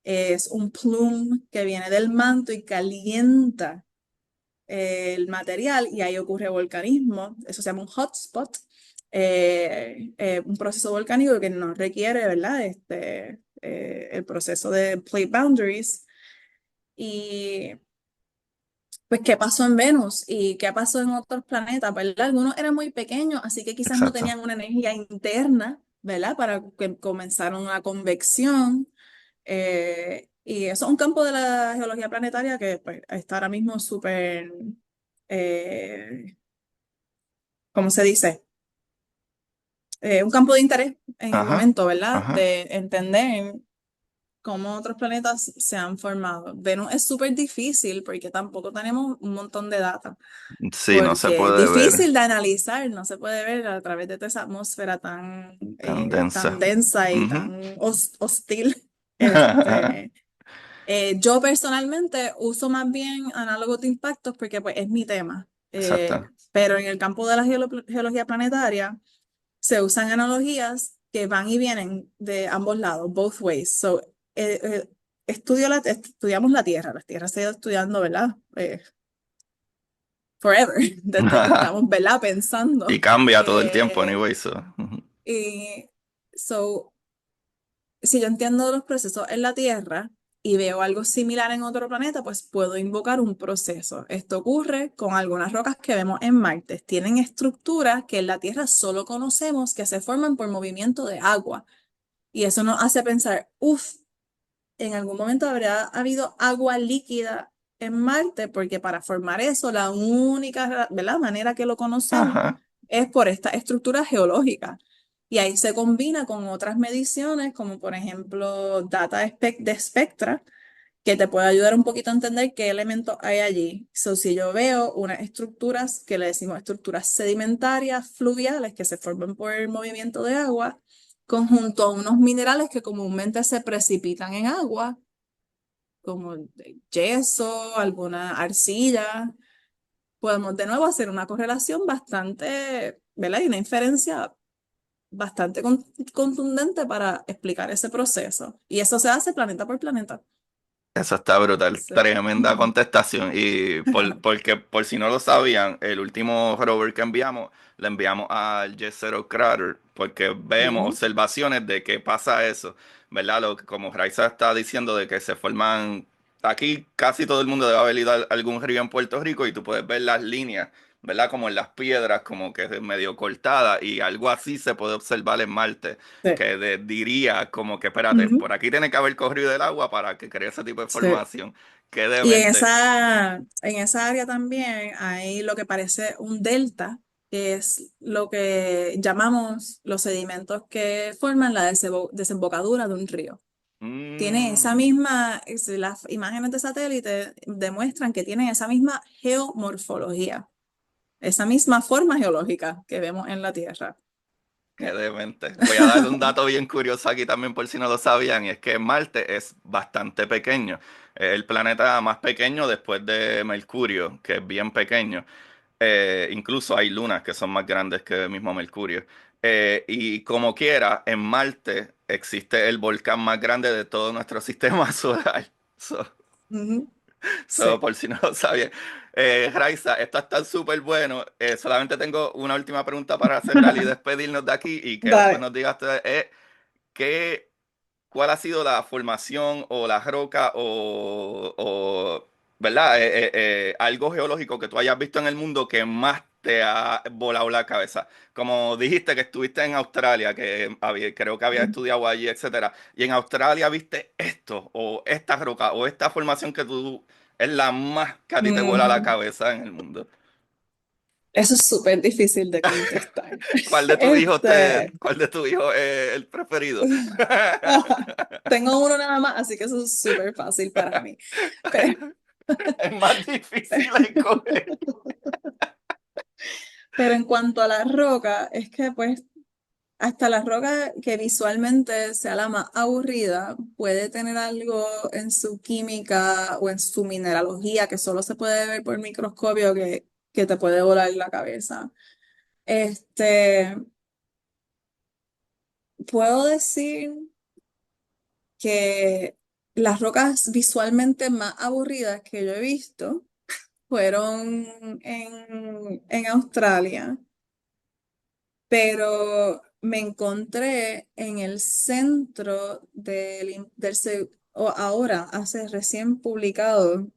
es un plume que viene del manto y calienta el material y ahí ocurre volcanismo. Eso se llama un hotspot, un proceso volcánico que no requiere, ¿verdad? El proceso de plate boundaries. Y pues, ¿qué pasó en Venus y qué pasó en otros planetas, ¿verdad? Algunos eran muy pequeños, así que quizás no Exacto. tenían una energía interna, ¿verdad? Para que comenzaran una convección. Y eso es un campo de la geología planetaria que pues, está ahora mismo súper, eh, ¿cómo se dice? Un campo de interés en el Ajá. momento, ¿verdad? Ajá. De entender cómo otros planetas se han formado. Venus es súper difícil porque tampoco tenemos un montón de data, Sí, no se porque es puede ver difícil de analizar, no se puede ver a través de toda esa atmósfera tan densa. tan densa y Ujú. tan hostil. Este, yo personalmente uso más bien análogos de impactos porque pues, es mi tema. Exacto. Pero en el campo de la geología planetaria se usan analogías que van y vienen de ambos lados, both ways. So, estudiamos la Tierra se ha ido estudiando, ¿verdad? Forever, desde que estamos, ¿verdad? Y Pensando. cambia todo el tiempo, Eh, anyway, so. Ujú. y so, si yo entiendo los procesos en la Tierra, y veo algo similar en otro planeta, pues puedo invocar un proceso. Esto ocurre con algunas rocas que vemos en Marte. Tienen estructuras que en la Tierra solo conocemos que se forman por movimiento de agua. Y eso nos hace pensar, uff, en algún momento habrá habido agua líquida en Marte, porque para formar eso, la única, ¿verdad?, manera que lo conocemos Ajá. es por esta estructura geológica. Y ahí se combina con otras mediciones, como por ejemplo de espectra, que te puede ayudar un poquito a entender qué elementos hay allí. So, si yo veo unas estructuras que le decimos estructuras sedimentarias fluviales que se forman por el movimiento de agua, conjunto a unos minerales que comúnmente se precipitan en agua, como el yeso, alguna arcilla, podemos de nuevo hacer una correlación bastante, ¿verdad? Y una inferencia bastante contundente para explicar ese proceso. Y eso se hace planeta por planeta. Eso está brutal, Sí. tremenda Ujú. contestación. Y porque por si no lo sabían, el último rover que enviamos, le enviamos al Jet Zero Crater, porque vemos Ujú. observaciones de que pasa eso, ¿verdad? Como Raiza está diciendo, de que se forman, aquí casi todo el mundo debe haber ido a algún río en Puerto Rico y tú puedes ver las líneas, ¿verdad? Como en las piedras, como que es medio cortada, y algo así se puede observar en Marte Sí. que diría como que, espérate, Ujú. por aquí tiene que haber corrido el agua para que cree ese tipo de Sí. formación. Qué Y demente. en esa área también hay lo que parece un delta, que es lo que llamamos los sedimentos que forman la desembocadura de un río. Tiene esa Mm, misma, las imágenes de satélite demuestran que tienen esa misma geomorfología, esa misma forma geológica que vemos en la Tierra. qué demente. Voy a darle un dato bien curioso aquí también por si no lo sabían, y es que Marte es bastante pequeño. Es el planeta más pequeño después de Mercurio, que es bien pequeño. Incluso hay lunas que son más grandes que el mismo Mercurio. Y como quiera, en Marte existe el volcán más grande de todo nuestro sistema solar. So, Ujú. So, Sí, por si no lo sabía. Raiza, esto está súper bueno. Solamente tengo una última pregunta para cerrar y despedirnos de aquí y que después dale. nos digas ¿qué, cuál ha sido la formación o la roca ¿verdad? Algo geológico que tú hayas visto en el mundo que más te ha volado la cabeza. Como dijiste que estuviste en Australia, que creo que había estudiado allí, etcétera. Y en Australia viste esto, o esta roca, o esta formación que tú es la más que a ti te vuela la Ujú. cabeza en el mundo. Eso es súper difícil de contestar. Este, Cuál de tus hijos es el preferido? tengo uno nada más, así que eso es súper fácil para mí. Pero, Es más difícil escoger. pero en cuanto a la roca, es que pues hasta la roca que visualmente sea la más aburrida puede tener algo en su química o en su mineralogía que solo se puede ver por microscopio que te puede volar la cabeza. Este, puedo decir que las rocas visualmente más aburridas que yo he visto fueron en Australia, pero me encontré en el centro o ahora, hace recién publicado,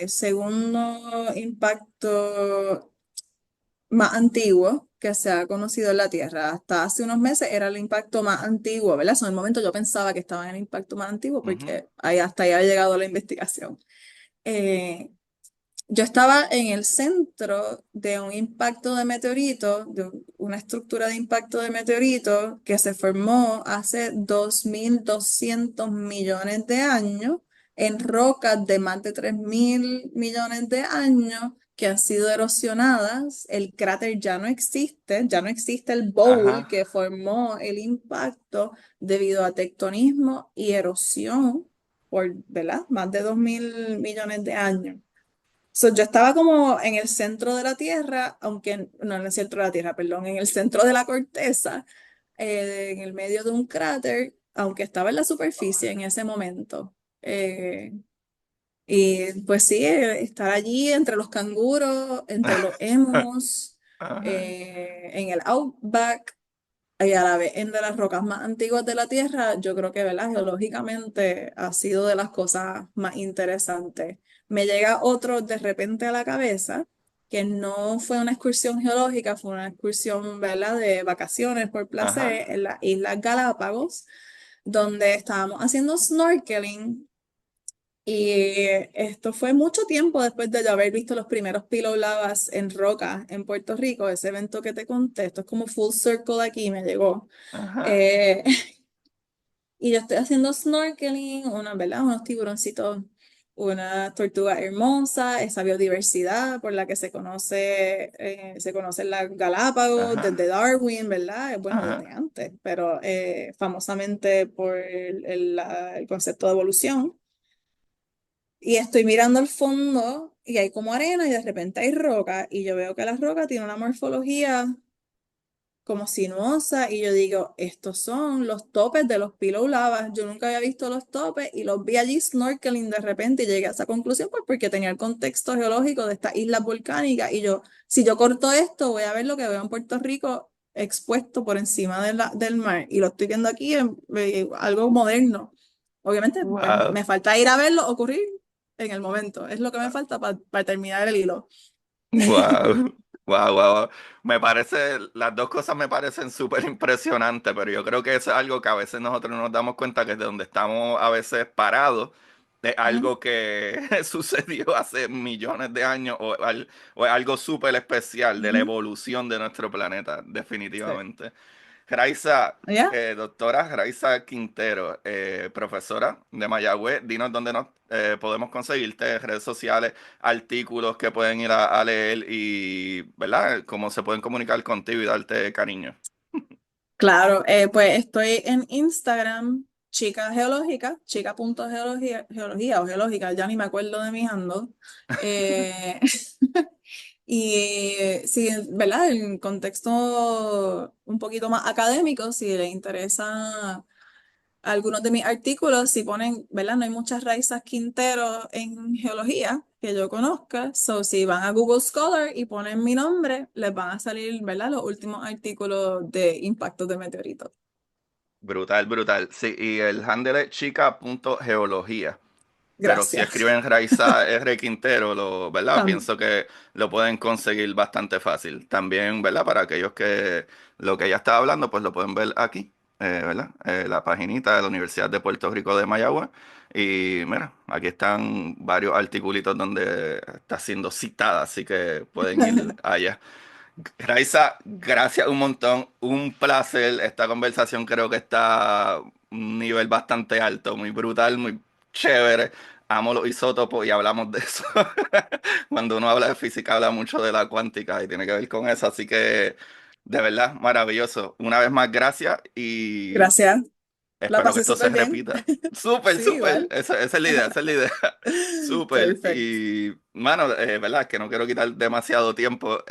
segundo impacto más antiguo que se ha conocido en la Tierra. Hasta hace unos meses era el impacto más antiguo, ¿verdad? So, en el momento yo pensaba que estaba en el impacto más antiguo Ujú, porque ahí hasta ahí ha llegado la investigación. Eh, yo estaba en el centro de un impacto de meteorito, una estructura de impacto de meteorito que se formó hace 2.200 millones de años en rocas de más de 3.000 millones de años que han sido erosionadas. El cráter ya no existe el bowl ajá. que formó el impacto debido a tectonismo y erosión por, ¿verdad?, más de 2.000 millones de años. So, yo estaba como en el centro de la Tierra, aunque no en el centro de la Tierra, perdón, en el centro de la corteza, en el medio de un cráter, aunque estaba en la superficie en ese momento. Eh, y pues sí, estar allí entre los canguros, entre los emus, Ajá. en el outback, y a la vez en de las rocas más antiguas de la Tierra, yo creo que, ¿verdad? Geológicamente ha sido de las cosas más interesantes. Me llega otro de repente a la cabeza, que no fue una excursión geológica, fue una excursión, ¿verdad? De vacaciones por Ajá, placer en las Islas Galápagos, donde estábamos haciendo snorkeling. Y esto fue mucho tiempo después de yo haber visto los primeros pillow lavas en roca en Puerto Rico, ese evento que te conté. Esto es como full circle aquí, me llegó. ajá, Eh, y yo estoy haciendo snorkeling, ¿verdad? Unos tiburoncitos, una tortuga hermosa, esa biodiversidad por la que se conocen las Galápagos, desde ajá, Darwin, ¿verdad? Bueno, desde ajá. antes, pero famosamente por el concepto de evolución. Y estoy mirando al fondo y hay como arena y de repente hay roca y yo veo que la roca tiene una morfología como sinuosa y yo digo, estos son los topes de los pillow lavas. Yo nunca había visto los topes y los vi allí snorkeling de repente y llegué a esa conclusión pues porque tenía el contexto geológico de estas islas volcánicas y yo, si yo corto esto, voy a ver lo que veo en Puerto Rico expuesto por encima del mar y lo estoy viendo aquí en algo moderno. Obviamente, pues Wow. me falta ir a verlo ocurrir en el momento. Es lo que me falta para terminar el hilo. Wow, wow, wow. Me parece, las dos cosas me parecen súper impresionantes, pero yo creo que eso es algo que a veces nosotros no nos damos cuenta que de donde estamos a veces parados es Ujú. algo que sucedió hace millones de años o es algo súper especial de la Ujú. evolución de nuestro planeta, Sí. definitivamente. Raiza, ¿Ya? doctora Raiza Quintero, profesora de Mayagüez, dinos dónde nos podemos conseguirte, redes sociales, artículos que pueden ir a leer y, ¿verdad? Cómo se pueden comunicar contigo y darte cariño. Claro, pues estoy en Instagram, chica geológica, chica.geología, geología o geológica, ya ni me acuerdo de mi handle. Eh, y sí, ¿verdad? En contexto un poquito más académico, si le interesa algunos de mis artículos, si ponen, ¿verdad? No hay muchas raíces Quintero en geología que yo conozca. So, si van a Google Scholar y ponen mi nombre, les van a salir, ¿verdad? Los últimos artículos de impactos de meteoritos. Brutal, brutal. Sí, y el handle es chica.geología. Pero si Gracias. escriben Raiza R. Quintero, ¿verdad? Tam- Pienso que lo pueden conseguir bastante fácil. También, ¿verdad? Para aquellos que lo que ella estaba hablando, pues lo pueden ver aquí, ¿verdad? La paginita de la Universidad de Puerto Rico de Mayagüez. Y mira, aquí están varios articulitos donde está siendo citada, así que pueden ir allá. Raiza, gracias un montón, un placer. Esta conversación creo que está a un nivel bastante alto, muy brutal, muy chévere. Amo los isótopos y hablamos de eso. Cuando uno habla de física, habla mucho de la cuántica y tiene que ver con eso. Así que, de verdad, maravilloso. Una vez más, gracias y Gracias. La espero que pasé esto se súper bien. repita. Súper, Sí, súper. igual. Esa es la idea, esa es la idea. Súper. Perfecto. Y, mano, verdad, que no quiero quitar demasiado tiempo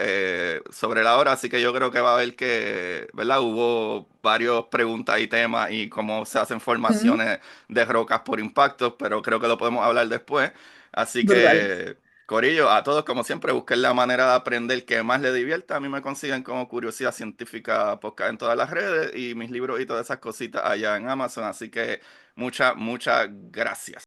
sobre la hora, así que yo creo que va a haber que, ¿verdad? Hubo varios preguntas y temas y cómo se hacen Ujú. formaciones de rocas por impactos, pero creo que lo podemos hablar después. Así Brutal. que, Corillo, a todos, como siempre, busquen la manera de aprender que más les divierta. A mí me consiguen como Curiosidad Científica Podcast en todas las redes y mis libros y todas esas cositas allá en Amazon. Así que muchas, muchas gracias.